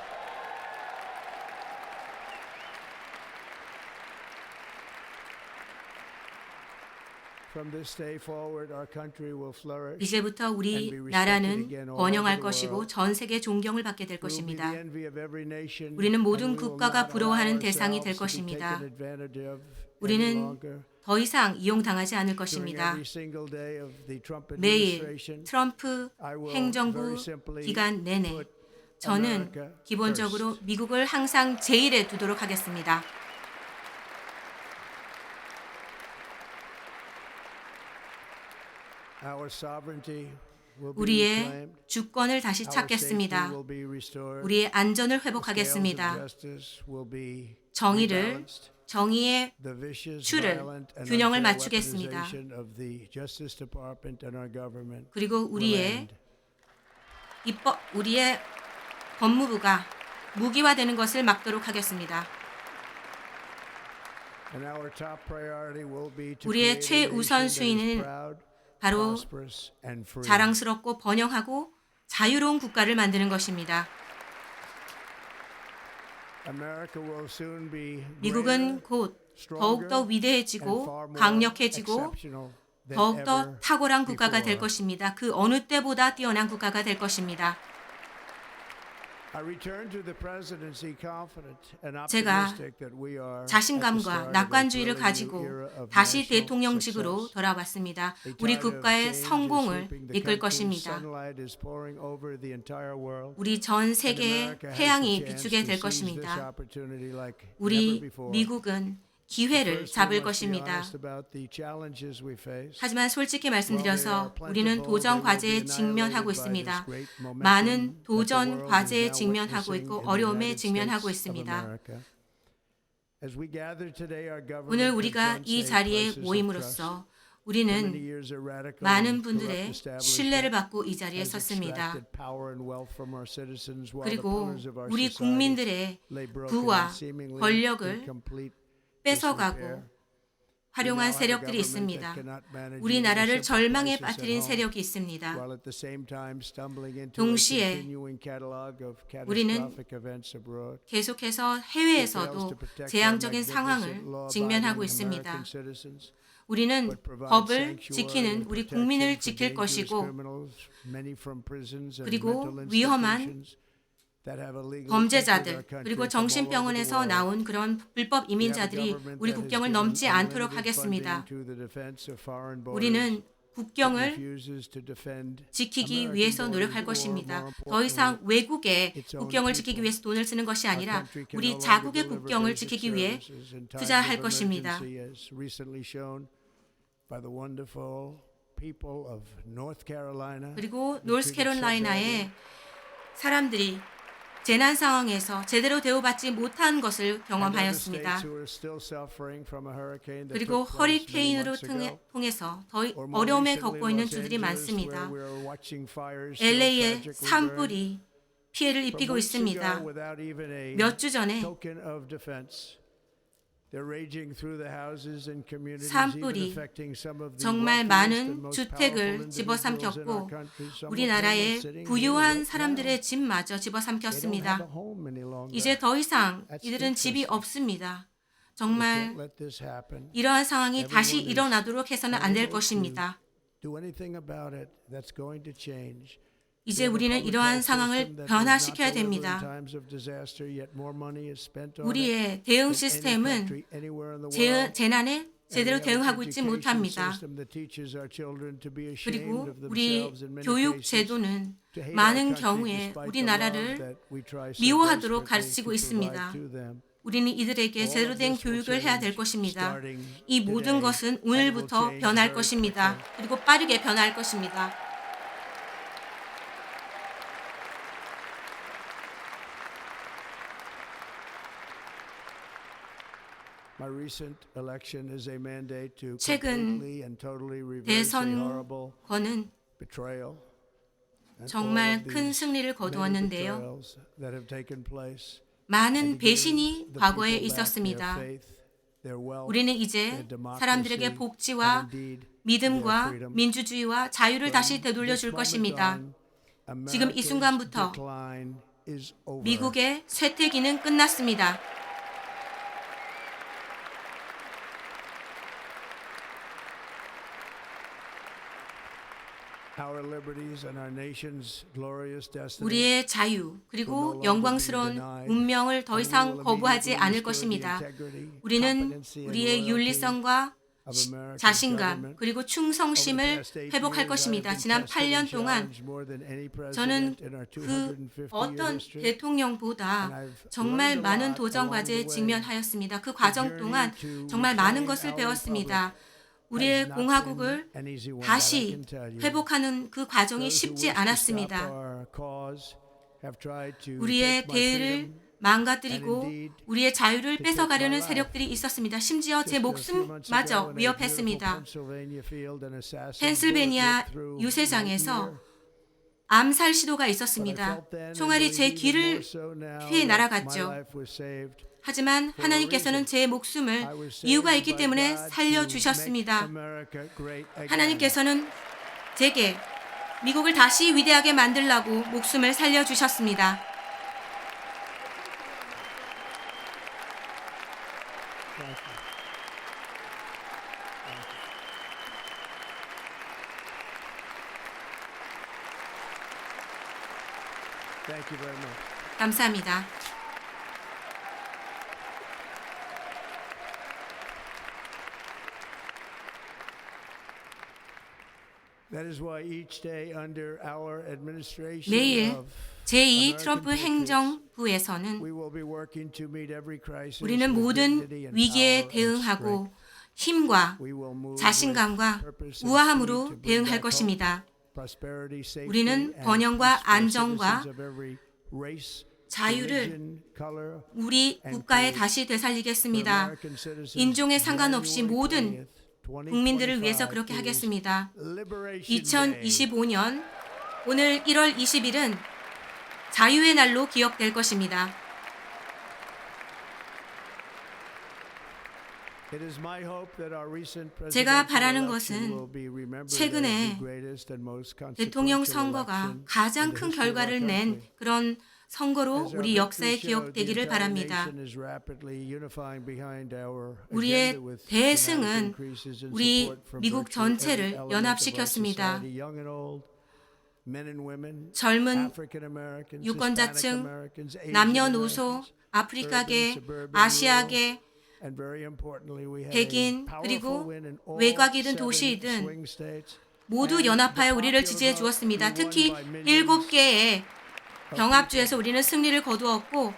From this day forward, our country will flourish. 이제부터 우리 나라는 번영할 것이고 전 세계 존경을 받게 될 것입니다. 우리는 모든 국가가 부러워하는 대상이 될 것입니다. 우리는 더 이상 이용당하지 않을 것입니다. 매일 트럼프 행정부 기간 내내 저는 기본적으로 미국을 항상 제일에 두도록 하겠습니다. 우리의 주권을 다시 찾겠습니다. 우리의 안전을 회복하겠습니다. 정의의 추를 균형을 맞추겠습니다. 그리고 우리의 법무부가 무기화되는 것을 막도록 하겠습니다. 우리의 최우선순위는 바로 자랑스럽고 번영하고 자유로운 국가를 만드는 것입니다. 미국은 곧 더욱더 위대해지고 강력해지고 더욱더 탁월한 국가가 될 것입니다. 그 어느 때보다 뛰어난 국가가 될 것입니다. 제가 자신감과 낙관주의를 가지고 다시 대통령직으로 돌아왔습니다. 우리 국가의 성공을 이끌 것입니다. 우리 전 세계에 태양이 비추게 될 것입니다. 우리 미국은 기회를 잡을 것입니다. 하지만 솔직히 말씀드려서 우리는 도전 과제에 직면하고 있습니다. 많은 도전 과제에 직면하고 있고 어려움에 직면하고 있습니다. 오늘 우리가 이 자리에 모임으로써 우리는 많은 분들의 신뢰를 받고 이 자리에 섰습니다. 그리고 우리 국민들의 부와 권력을 뺏어가고 활용한 세력들이 있습니다. 우리나라를 절망에 빠뜨린 세력이 있습니다. 동시에 우리는 계속해서 해외에서도 재앙적인 상황을 직면하고 있습니다. 우리는 법을 지키는 우리 국민을 지킬 것이고 그리고 위험한 범죄자들 그리고 정신병원에서 나온 그런 불법 이민자들이 우리 국경을 넘지 않도록 하겠습니다. 우리는 국경을 지키기 위해서 노력할 것입니다. 더 이상 외국의 국경을 지키기 위해서 돈을 쓰는 것이 아니라 우리 자국의 국경을 지키기 위해 투자할 것입니다. 그리고 노스캐롤라이나의 사람들이 재난 상황에서 제대로 대우받지 못한 것을 경험하였습니다. 그리고 허리케인으로 통해서 더 어려움에 겪고 있는 주들이 많습니다. LA의 산불이 피해를 입히고 있습니다. 몇 주 전에 산불이 정말 많은 주택을 집어삼켰고 우리나라의 부유한 사람들의 집마저 집어삼켰습니다. 이제 더 이상 이들은 집이 없습니다. 정말 이러한 상황이 다시 일어나도록 해서는 안 될 것입니다. 이제 우리는 이러한 상황을 변화시켜야 됩니다. 우리의 대응 시스템은 재난에 제대로 대응하고 있지 못합니다. 그리고 우리 교육 제도는 많은 경우에 우리나라를 미워하도록 가르치고 있습니다. 우리는 이들에게 제대로 된 교육을 해야 될 것입니다. 이 모든 것은 오늘부터 변할 것입니다. 그리고 빠르게 변할 것입니다. 최근 대선거는 정말 큰 승리를 거두었는데요. 많은 배신이 과거에 있었습니다. 우리는 이제 사람들에게 복지와 믿음과 민주주의와 자유를 다시 되돌려 줄 것입니다. 지금 이 순간부터 미국의 쇠퇴기는 끝났습니다. 우리의 자유 그리고 영광스러운 운명을 더 이상 거부하지 않을 것입니다. 우리는 우리의 윤리성과 자신감 그리고 충성심을 회복할 것입니다. 지난 8년 동안 저는 그 어떤 대통령보다 정말 많은 도전 과제에 직면하였습니다. 그 과정 동안 정말 많은 것을 배웠습니다. 우리의 공화국을 다시 회복하는 그 과정이 쉽지 않았습니다. 우리의 대의를 망가뜨리고 우리의 자유를 뺏어가려는 세력들이 있었습니다. 심지어 제 목숨마저 위협했습니다. 펜실베니아 유세장에서 암살 시도가 있었습니다. 총알이 제 귀를 피해 날아갔죠. 하지만 하나님께서는 제 목숨을 이유가 있기 때문에 살려주셨습니다. 하나님께서는 제게 미국을 다시 위대하게 만들라고 목숨을 살려주셨습니다. 감사합니다. 매일 제2 트럼프 행정부에서는 우리는 모든 위기에 대응하고 힘과 자신감과 우아함으로 대응할 것입니다. 우리는 번영과 안정과 자유를 우리 국가에 다시 되살리겠습니다. 인종에 상관없이 모든 국민들을 위해서 그렇게 하겠습니다. 2025년 오늘 1월 20일은 자유의 날로 기억될 것입니다. 제가 바라는 것은 최근에 대통령 선거가 가장 큰 결과를 낸 그런 선거로 우리 역사에 기억되기를 바랍니다. 우리의 대승은 우리 미국 전체를 연합시켰습니다. 젊은 유권자층, 남녀노소, 아프리카계, 아시아계, 백인, 그리고 외곽이든 도시이든 모두 연합하여 우리를 지지해 주었습니다. 특히 7개의 병합주에서 우리는 승리를 거두었고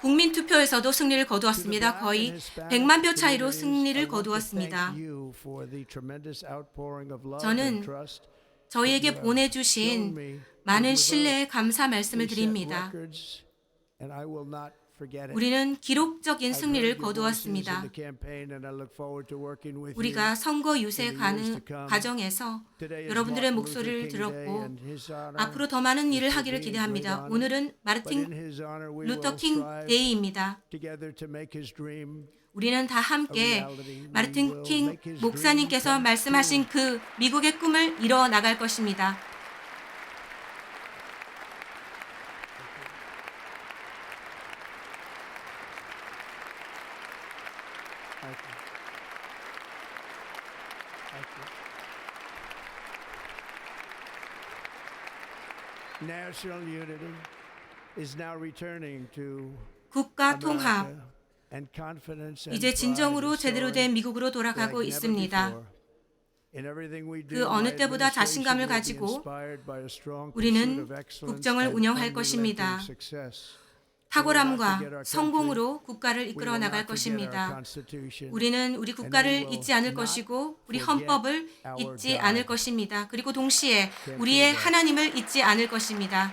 국민투표에서도 승리를 거두었습니다. 거의 100만 표 차이로 승리를 거두었습니다. 저는 저희에게 보내주신 많은 신뢰의 감사 말씀을 드립니다. 우리는 기록적인 승리를 거두었습니다. 우리가 선거 유세 과정에서 여러분들의 목소리를 들었고 앞으로 더 많은 일을 하기를 기대합니다. 오늘은 마르틴 루터 킹 데이입니다. 우리는 다 함께 마르틴 킹 목사님께서 말씀하신 그 미국의 꿈을 이뤄 나갈 것입니다. 국가 통합, 이제 진정으로 제대로 된 미국으로 돌아가고 있습니다. 그 어느 때보다 자신감을 가지고 우리는 국정을 운영할 것입니다. 탁월함과 성공으로 국가를 이끌어 나갈 것입니다. 우리는 우리 국가를 잊지 않을 것이고 우리 헌법을 잊지 않을 것입니다. 그리고 동시에 우리의 하나님을 잊지 않을 것입니다.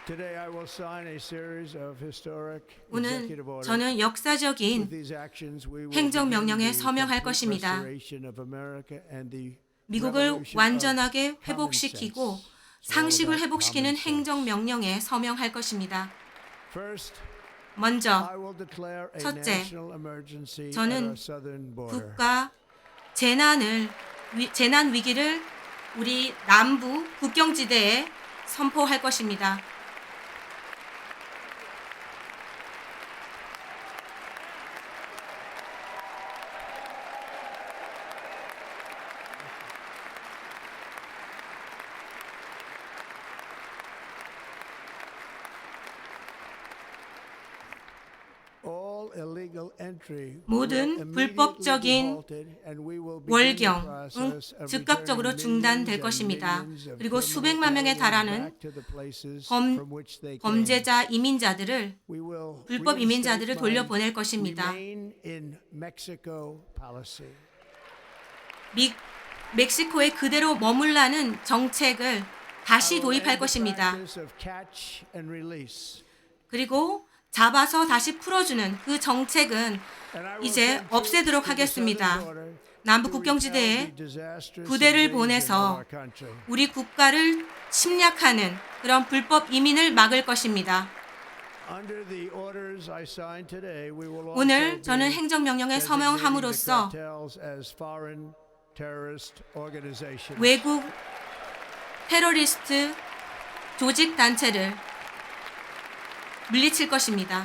Today I will sign a series of historic 오늘 executive orders. 저는 역사적인 With these actions, we will 행정명령에 begin the 서명할 complete 것입니다. restoration of America and the 미국을 revolution 완전하게 of 회복시키고 common sense. 상식을 회복시키는 행정명령에 서명할 것입니다. First, 먼저 I will declare a 첫째, national emergency at 저는 our southern border. 국가 재난 위기를 우리 남부 국경지대에 선포할 것입니다. All illegal entry 모든 will immediately 불법적인 be halted, and we will begin the 월경 process of 즉각적으로 returning 중단될 millions and 것입니다. millions of 그리고 criminal 수백만 명에 aliens 달하는 back to the places from which they came. 범죄자 이민자들을 We will 불법 이민자들을 reinstate 돌려보낼 my 것입니다. remain in Mexico policy. 멕시코에 그대로 머물라는 정책을 다시 도입할 것입니다. Practice of catch and release. 그리고 잡아서 다시 풀어주는 그 정책은 And I will 이제 send troops 없애도록 to the 하겠습니다. southern border 남북 to 국경지대에 repel the disastrous 부대를 invasion of 보내서 our country. 우리 국가를 침략하는 그런 불법 이민을 막을 것입니다. Under the orders I signed today, we will also 오늘 저는 be 행정명령에 designating the 서명함으로써 cartels as foreign terrorist organizations. 외국 테러리스트 조직 단체를 물리칠 것입니다.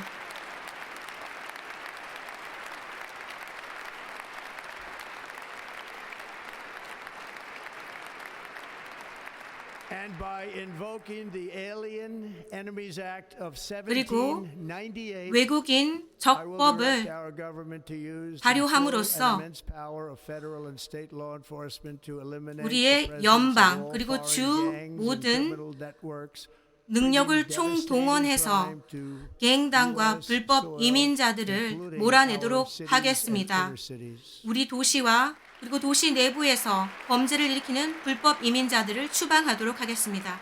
And by invoking the Alien Enemies Act of 그리고 1798, 외국인 I will direct 적법을 our government to use the 발효함으로써 full and immense power of federal and state law enforcement to eliminate 우리의 the presence 연방, of all 그리고 foreign 주 gangs and 모든 criminal networks, 능력을 bringing 총동원해서 devastating crime to 갱단과 US 불법 soil, 이민자들을 including 몰아내도록 our cities 하겠습니다. and inner cities. 우리 도시와 그리고 도시 내부에서 범죄를 일으키는 불법 이민자들을 추방하도록 하겠습니다.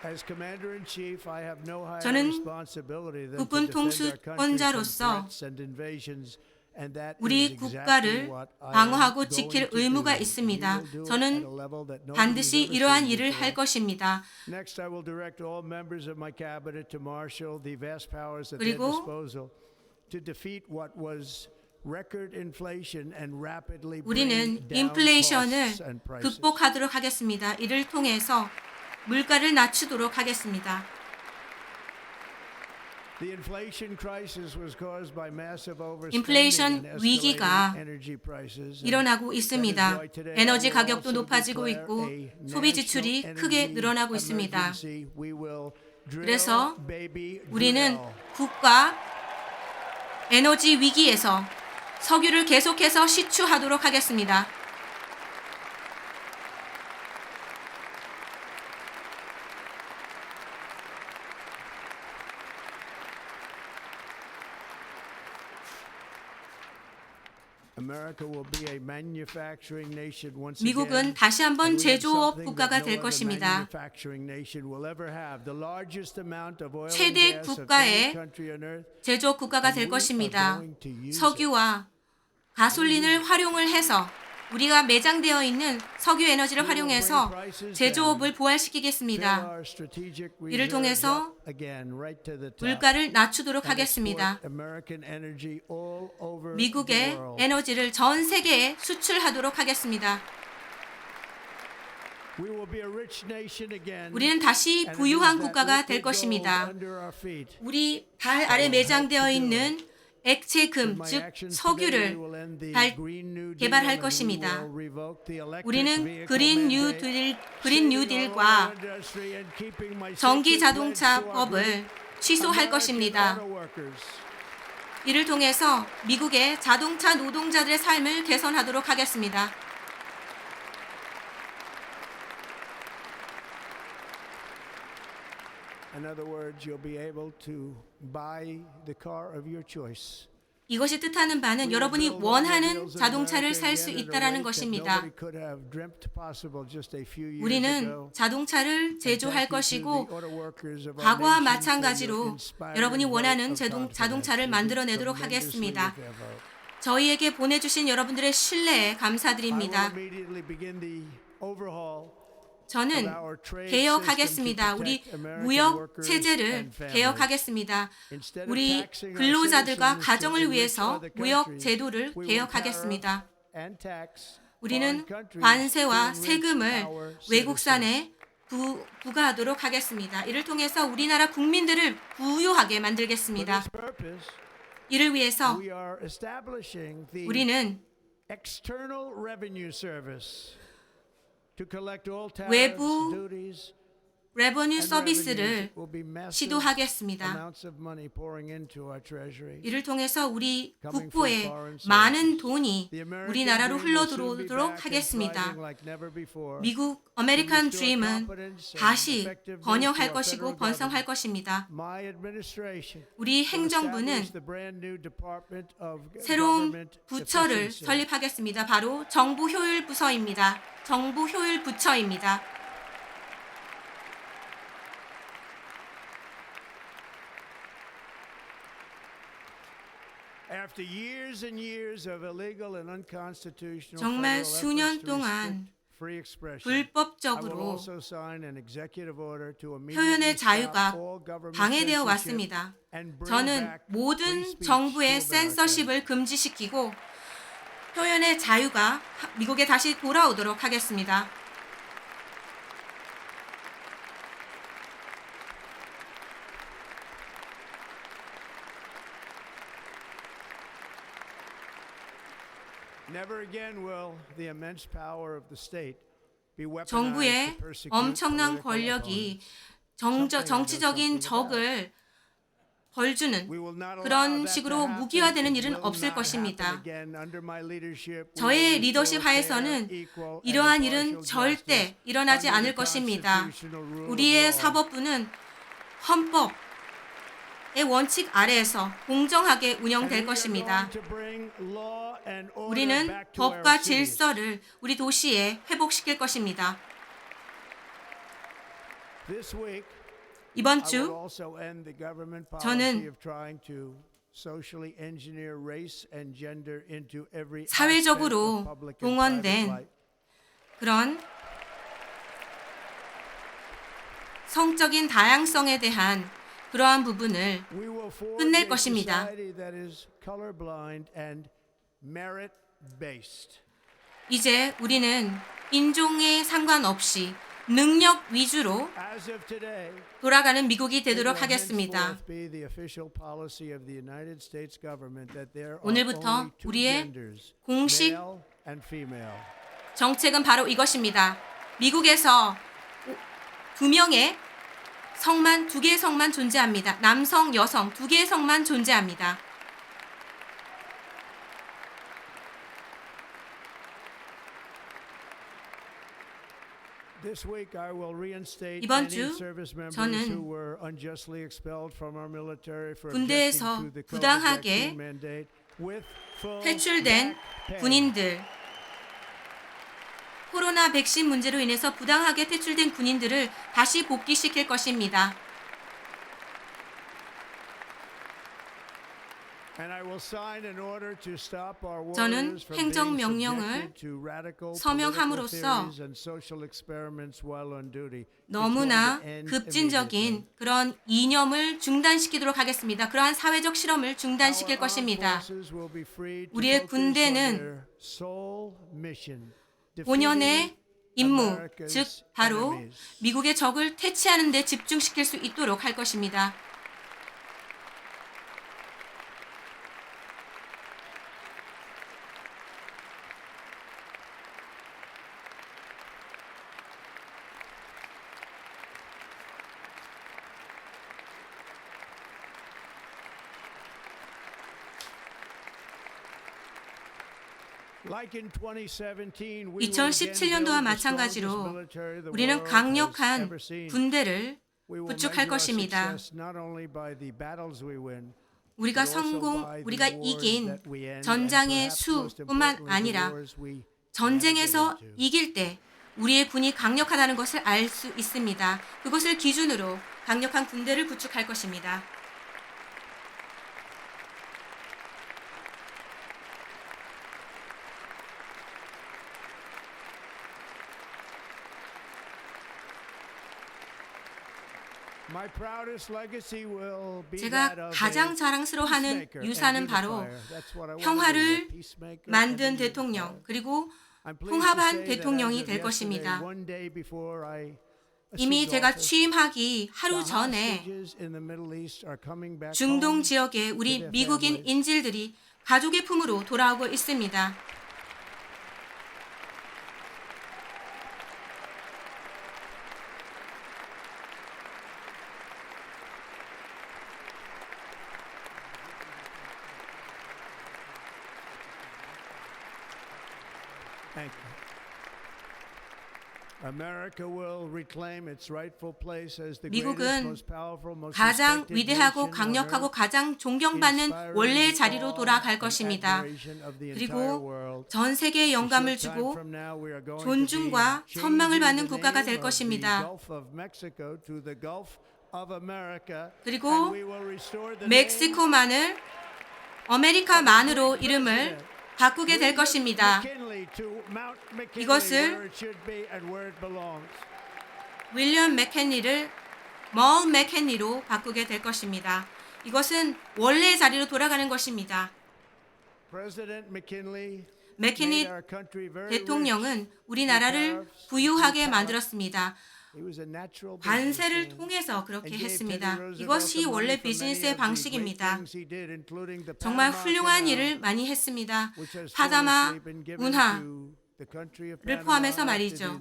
As Commander-in-Chief, I have no higher 저는 responsibility than to 국군 defend our country from 통수권자로서 threats and invasions, and that is 우리 exactly 국가를 what I am 방어하고 going 지킬 to 의무가 do. 있습니다. We will do it 저는 at a level that nobody's 반드시 ever 이러한 seen 일을 before. 할 것입니다. Next, I will direct all members of my cabinet to marshal the vast powers at their 그리고 disposal to defeat what was record inflation and rapidly 우리는 bring down 인플레이션을 costs and prices. 극복하도록 하겠습니다. 이를 통해서 물가를 낮추도록 하겠습니다. The inflation crisis was caused by massive overspending 인플레이션 and escalating 위기가 energy prices. 일어나고 있습니다. 에너지 가격도 높아지고 있고 소비 지출이 크게 늘어나고 있습니다. 그래서 우리는 국가 에너지 위기에서 석유를 계속해서 시추하도록 하겠습니다. 미국은 다시 한번 제조업 국가가 될 것입니다. 최대 국가의 제조업 국가가 될 것입니다. 석유와 가솔린을 활용을 해서 우리가 매장되어 있는 석유 에너지를 활용해서 제조업을 부활시키겠습니다. 이를 통해서 물가를 낮추도록 하겠습니다. 미국의 에너지를 전 세계에 수출하도록 하겠습니다. 우리는 다시 부유한 국가가 될 것입니다. 우리 발 아래 매장되어 있는 액체금, 즉 석유를 개발할 것입니다. 우리는 그린 뉴딜과 전기 자동차 법을 취소할 것입니다. 이를 통해서 미국의 자동차 노동자들의 삶을 개선하도록 하겠습니다. In other words, you'll be able to buy the car of your choice. 이것이 뜻하는 바는 여러분이 원하는 자동차를 살 수 있다는 것입니다. 우리는 자동차를 제조할 것이고 과거와 마찬가지로 여러분이 원하는 자동차를 만들어내도록 하겠습니다. 저희에게 보내주신 여러분들의 신뢰에 감사드립니다. 저는 개혁하겠습니다. 우리 무역 체제를 개혁하겠습니다. 우리 근로자들과 가정을 위해서 무역 제도를 개혁하겠습니다. 우리는 관세와 세금을 외국산에 부과하도록 하겠습니다. 이를 통해서 우리나라 국민들을 부유하게 만들겠습니다. 이를 위해서 우리는 외부 레버뉴 서비스를 시도하겠습니다. 이를 통해서 우리 국고에 많은 돈이 우리나라로 흘러들어오도록 하겠습니다. 미국 아메리칸 드림은 다시 번영할 것이고 번성할 것입니다. 우리 행정부는 새로운 부처를 설립하겠습니다. 바로 정부 효율 부서입니다. 정부 효율 부처입니다. 정말 수년 동안 불법적으로 표현의 자유가 방해되어 왔습니다. 저는 모든 정부의 센서십을 금지시키고 표현의 자유가 미국에 다시 돌아오도록 하겠습니다. 정부의 엄청난 권력이 정치적인 적을 벌주는 그런 식으로 무기화되는 일은 없을 것입니다. 저의 리더십 하에서는 이러한 일은 절대 일어나지 않을 것입니다. 우리의 사법부는 헌법의 원칙 아래에서 공정하게 운영될 것입니다. 우리는 법과 질서를 우리 도시에 회복시킬 것입니다. 이번 주 저는 사회적으로 동원된 그런 성적인 다양성에 대한 그러한 부분을 끝낼 것입니다. 이제 우리는 인종에 상관없이 능력 위주로 돌아가는 미국이 되도록 하겠습니다. 오늘부터 우리의 공식 정책은 바로 이것입니다. 미국에서 두 개의 성만 존재합니다. 남성, 여성 두 개의 성만 존재합니다. 이번 주 저는 군대에서 부당하게 퇴출된 군인들, 코로나 백신 문제로 인해서 부당하게 퇴출된 군인들을 다시 복귀시킬 것입니다. 저는 행정명령을 서명함으로써 너무나 급진적인 그런 이념을 중단시키도록 하겠습니다. 그러한 사회적 실험을 중단시킬 것입니다. 우리의 군대는 본연의 임무, 즉 바로 미국의 적을 퇴치하는 데 집중시킬 수 있도록 할 것입니다. Like in 2017, 2017년도와 마찬가지로 우리는 강력한 군대를 구축할 것입니다. 우리가 이긴 전장의 수뿐만 아니라 전쟁에서 이길 때 우리의 군이 강력하다는 것을 알 수 있습니다. 그것을 기준으로 강력한 군대를 구축할 것입니다. 제가 가장 자랑스러워하는 유산은 바로 평화를 만든 대통령 그리고 통합한 대통령이 될 것입니다. 이미 제가 취임하기 하루 전에 중동 지역에 우리 미국인 인질들이 가족의 품으로 돌아오고 있습니다. Thank you. America will reclaim its rightful place as the greatest, 미국은 most powerful, most 가장 respected 위대하고 nation on 강력하고 earth, 가장 존경받는 inspiring 원래의 자리로 awe 돌아갈 and 것입니다. admiration of the entire 그리고 world. 전 세계에 영감을 Short time 주고 from now, we are going to 존중과 be 선망을 changing 받는 the 국가가 name 될 of the 것입니다. Gulf of Mexico to the Gulf of America, 그리고 and we will restore the 멕시코만을 아메리카만으로 이름을 바꾸게 될 것입니다. 이것을 윌리엄 맥켄리를 멀 맥켄리로 바꾸게 될 것입니다. 이것은 원래의 자리로 돌아가는 것입니다. 맥켄리 대통령은 우리나라를 부유하게 만들었습니다. 관세를 통해서 그렇게 했습니다. 이것이 원래 비즈니스의 방식입니다. 정말 훌륭한 일을 많이 했습니다. 파나마 운하를 포함해서 말이죠.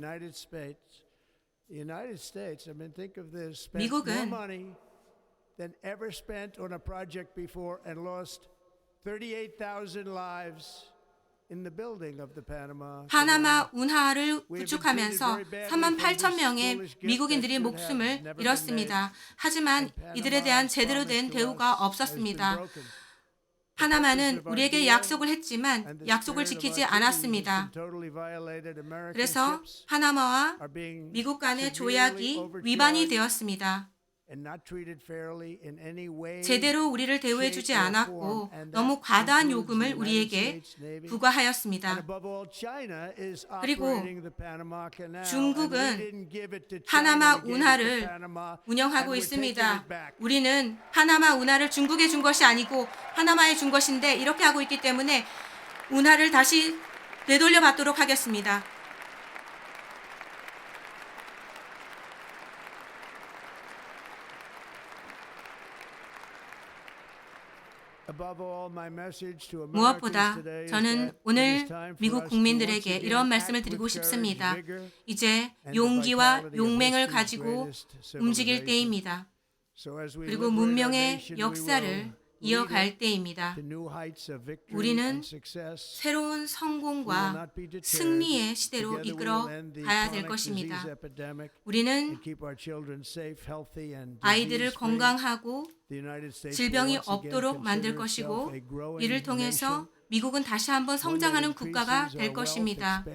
미국은 파나마 운하를 구축하면서 38,000명의 미국인들이 목숨을 잃었습니다. 하지만 이들에 대한 제대로 된 대우가 없었습니다. 파나마는 우리에게 약속을 했지만 약속을 지키지 않았습니다. 그래서 파나마와 미국 간의 조약이 위반이 되었습니다. 제대로 우리를 대우해주지 않았고 너무 과다한 요금을 우리에게 부과하였습니다. 그리고 중국은 파나마 운하를 운영하고 있습니다. 우리는 파나마 운하를 중국에 준 것이 아니고 파나마에 준 것인데 이렇게 하고 있기 때문에 운하를 다시 되돌려 받도록 하겠습니다. 무엇보다 저는 오늘 미국 국민들에게 이런 말씀을 드리고 싶습니다. 이제 용기와 용맹을 가지고 움직일 때입니다. 그리고 문명의 역사를 이어갈 때입니다. 우리는 새로운 성공과 승리의 시대로 이끌어 가야 될 것입니다. 우리는 아이들을 건강하고 질병이 없도록 만들 것이고 이를 통해서 미국은 다시 한번 성장하는 국가가 될 것입니다.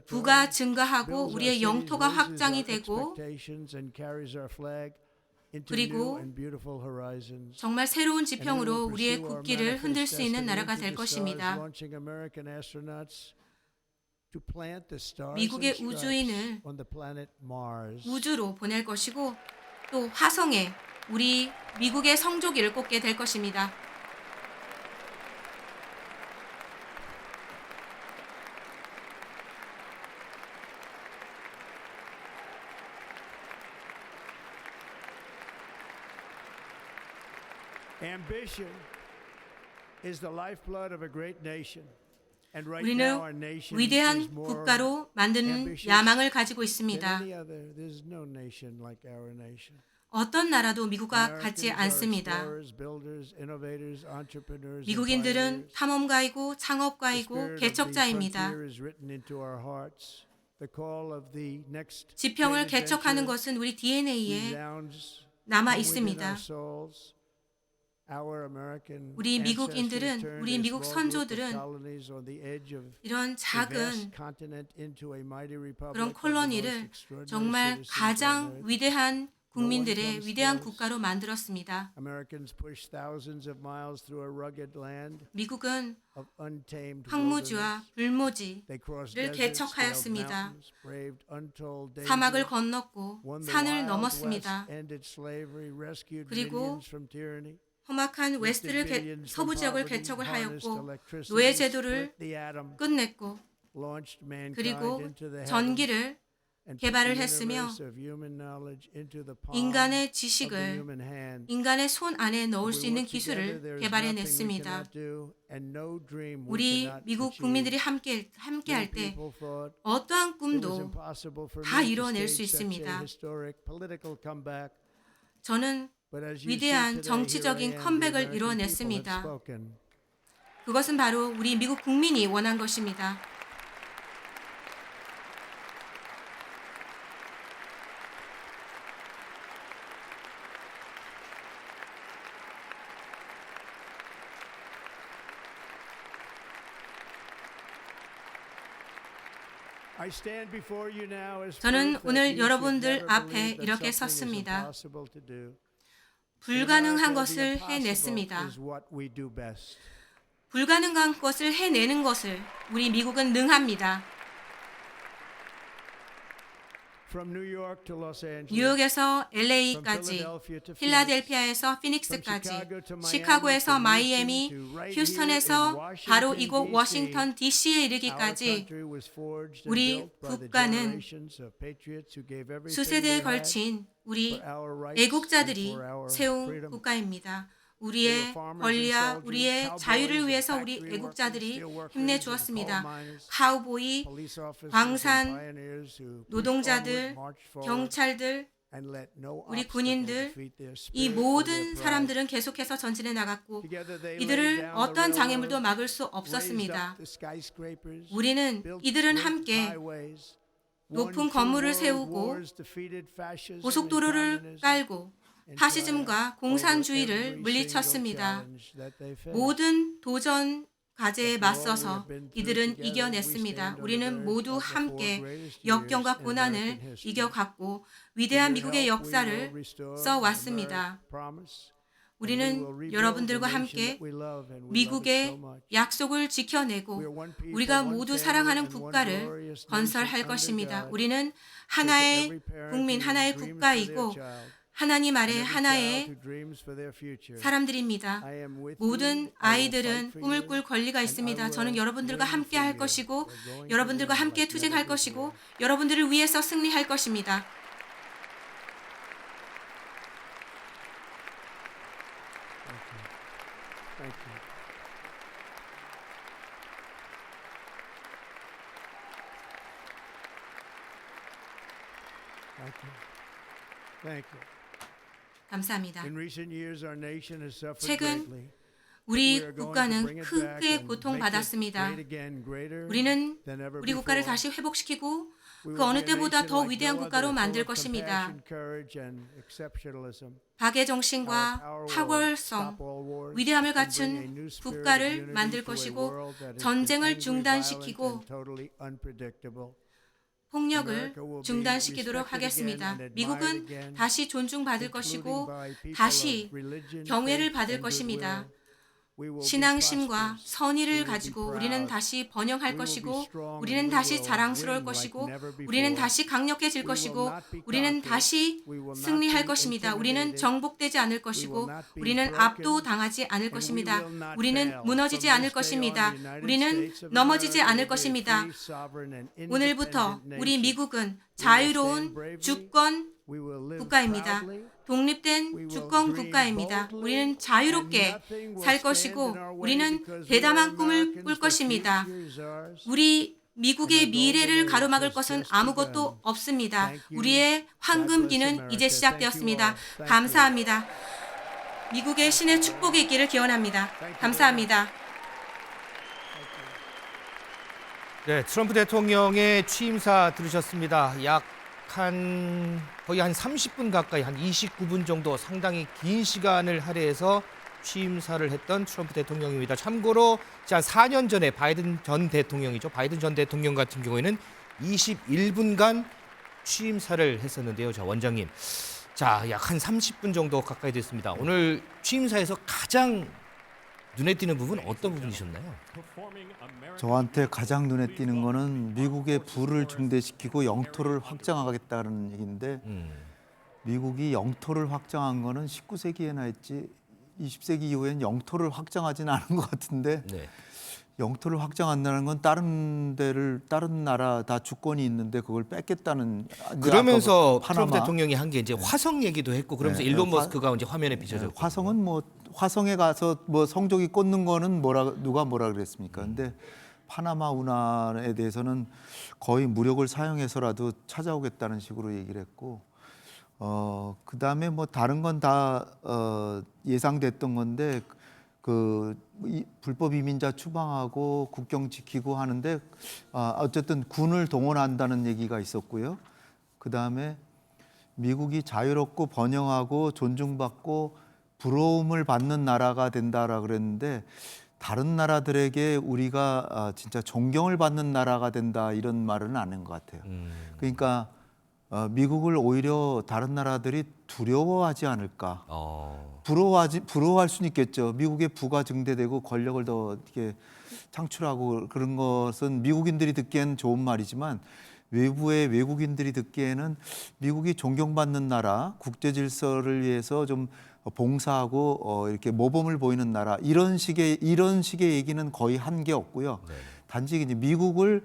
부가 증가하고 우리의 영토가 확장이 되고 그리고 정말 새로운 지평으로 우리의 국기를 흔들 수 있는 나라가 될 것입니다. 미국의 우주인을 우주로 보낼 것이고 또 화성에 우리 미국의 성조기를 꽂게 될 것입니다. Ambition is the lifeblood of a great nation. And right 우리는 now our nation 위대한 is more 국가로 만드는 야망을 가지고 있습니다. than any other. There's no nation like our nation. 어떤 나라도 미국과 같지 않습니다. 미국인들은 탐험가이고 창업가이고 개척자입니다. 지평을 개척하는 것은 우리 DNA에 남아 있습니다. 우리 미국인들은, 우리 미국 선조들은 이런 작은 그런 콜로니를 정말 가장 위대한 국민들의 위대한 국가로 만들었습니다. 미국은 황무지와 불모지를 개척하였습니다. 사막을 건넜고 산을 넘었습니다. 그리고 험악한 웨스트를 서부 지역을 개척을 하였고 노예 제도를 끝냈고 그리고 전기를 개발을 했으며 인간의 지식을 인간의 손 안에 넣을 수 있는 기술을 개발해냈습니다. 우리 미국 국민들이 함께할 때 어떠한 꿈도 다 이뤄낼 수 있습니다. 저는 위대한 정치적인 컴백을 이뤄냈습니다. 그것은 바로 우리 미국 국민이 원한 것입니다. 저는 오늘 여러분들 앞에 이렇게 섰습니다. 불가능한 것을 해냈습니다. 불가능한 것을 해내는 것을 우리 미국은 능합니다. 뉴욕에서 LA까지, 필라델피아에서 피닉스까지, 시카고에서 마이애미, 휴스턴에서 바로 이곳 워싱턴 DC에 이르기까지 우리 국가는 수세대에 걸친 우리 애국자들이 세운 국가입니다. 우리의 권리와 우리의 자유를 위해서 우리 애국자들이 힘내주었습니다. 카우보이, 광산, 노동자들, 경찰들, 우리 군인들, 이 모든 사람들은 계속해서 전진해 나갔고 이들을 어떤 장애물도 막을 수 없었습니다. 이들은 함께 높은 건물을 세우고 고속도로를 깔고 파시즘과 공산주의를 물리쳤습니다. 모든 도전 과제에 맞서서 이들은 이겨냈습니다. 우리는 모두 함께 역경과 고난을 이겨갔고 위대한 미국의 역사를 써왔습니다. 우리는 여러분들과 함께 미국의 약속을 지켜내고 우리가 모두 사랑하는 국가를 건설할 것입니다. 우리는 하나의 국민, 하나의 국가이고 하나님 아래 하나의 사람들입니다. 모든 아이들은 꿈을 꿀 권리가 있습니다. 저는 여러분들과 함께 할 것이고 여러분들과 함께 투쟁할 것이고 여러분들을 위해서 승리할 것입니다. 감사합니다. 최근 우리 국가는 크게 고통받았습니다. 우리는 우리 국가를 다시 회복시키고 그 어느 때보다 더 위대한 국가로 만들 것입니다. 박애 정신과 탁월성, 위대함을 갖춘 국가를 만들 것이고 전쟁을 중단시키고 폭력을 중단시키도록 하겠습니다. 미국은 다시 존중받을 것이고 다시 경외를 받을 것입니다. 신앙심과 선의를 가지고 우리는 다시 번영할 것이고 우리는 다시 자랑스러울 것이고 우리는 다시 강력해질 것이고 우리는 다시 승리할 것입니다. 우리는 정복되지 않을 것이고 우리는 압도당하지 않을 것입니다. 우리는 무너지지 않을 것입니다. 우리는 넘어지지 않을 것입니다. 오늘부터 우리 미국은 자유로운 주권 국가입니다. 독립된 주권 국가입니다. 우리는 자유롭게 살 것이고 우리는 대담한 꿈을 꿀 것입니다. 우리 미국의 미래를 가로막을 것은 아무것도 없습니다. 우리의 황금기는 이제 시작되었습니다. 감사합니다. 미국의 신의 축복이 있기를 기원합니다. 감사합니다. 네, 트럼프 대통령의 취임사 들으셨습니다. 거의 한 30분 가까이, 한 29분 정도 상당히 긴 시간을 할애해서 취임사를 했던 트럼프 대통령입니다. 참고로 한 4년 전에 바이든 전 대통령 같은 경우에는 21분간 취임사를 했었는데요. 자, 원장님. 자, 약 한 30분 정도 가까이 됐습니다. 오늘 취임사에서 가장 눈에 띄는 부분 어떤 부분이셨나요? 저한테 가장 눈에 띄는 거는 미국의 부를 중대시키고 영토를 확장하겠다는 얘기인데 미국이 영토를 확장한 거는 19세기에나 했지 20세기 이후엔 영토를 확장하지는 않은 것 같은데 네. 영토를 확장한다는 건 다른 나라 다 주권이 있는데 그걸 뺏겠다는. 그러면서 아까 트럼프 대통령이 한 게 이제 화성 얘기도 했고 그러면서 네. 일론 머스크가 이제 화면에 비춰졌고. 화성은 뭐 화성에 가서 뭐 성적이 꽂는 거는 누가 뭐라 그랬습니까? 근데 파나마 운하에 대해서는 거의 무력을 사용해서라도 찾아오겠다는 식으로 얘기를 했고 그다음에 뭐 다른 건 다 예상됐던 건데 불법 이민자 추방하고 국경 지키고 하는데 어쨌든 군을 동원한다는 얘기가 있었고요. 그다음에 미국이 자유롭고 번영하고 존중받고 부러움을 받는 나라가 된다라 그랬는데 다른 나라들에게 우리가 진짜 존경을 받는 나라가 된다 이런 말은 안 한 것 같아요. 그러니까 미국을 오히려 다른 나라들이 두려워하지 않을까. 부러워할 수는 있겠죠. 미국의 부가 증대되고 권력을 더 이렇게 창출하고 그런 것은 미국인들이 듣기에는 좋은 말이지만 외부의 외국인들이 듣기에는 미국이 존경받는 나라, 국제 질서를 위해서 좀 봉사하고 이렇게 모범을 보이는 나라 이런 식의 얘기는 거의 한 게 없고요. 네. 단지 이제 미국을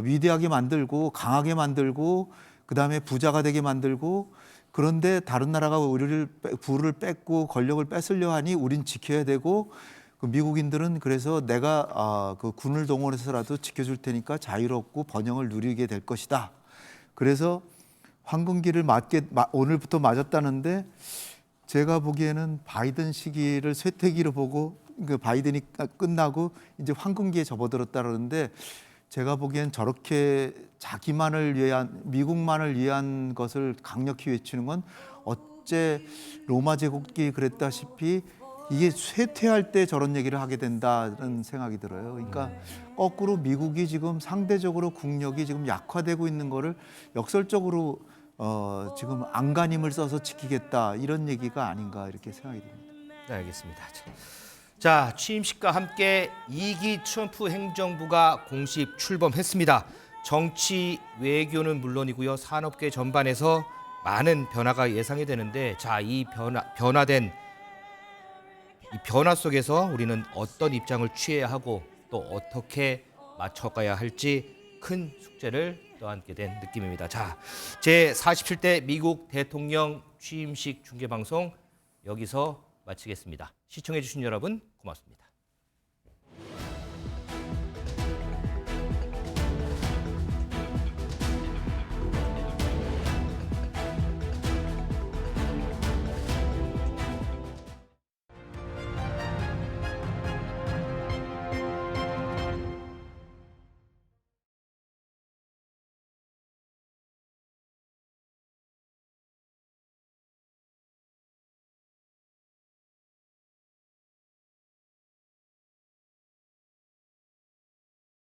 위대하게 만들고 강하게 만들고 그다음에 부자가 되게 만들고 그런데 다른 나라가 우리를 부를 뺏고 권력을 뺏으려 하니 우린 지켜야 되고 그 미국인들은 그래서 내가 그 군을 동원해서라도 지켜줄 테니까 자유롭고 번영을 누리게 될 것이다. 그래서 황금기를 오늘부터 맞았다는데 제가 보기에는 바이든 시기를 쇠퇴기로 보고 그 바이든이 끝나고 이제 황금기에 접어들었다는데 제가 보기엔 저렇게 미국만을 위한 것을 강력히 외치는 건 어째 로마 제국이 그랬다시피 이게 쇠퇴할 때 저런 얘기를 하게 된다는 생각이 들어요. 그러니까 거꾸로 미국이 지금 상대적으로 국력이 지금 약화되고 있는 거를 역설적으로 지금 안간힘을 써서 지키겠다 이런 얘기가 아닌가 이렇게 생각이 듭니다. 네, 알겠습니다. 자, 취임식과 함께 2기 트럼프 행정부가 공식 출범했습니다. 정치, 외교는 물론이고요. 산업계 전반에서 많은 변화가 예상이 되는데 자, 이 변화된 이 변화 속에서 우리는 어떤 입장을 취해야 하고 또 어떻게 맞춰가야 할지 큰 숙제를 떠안게 된 느낌입니다. 자, 제47대 미국 대통령 취임식 중계방송 여기서 마치겠습니다. 시청해주신 여러분 고맙습니다.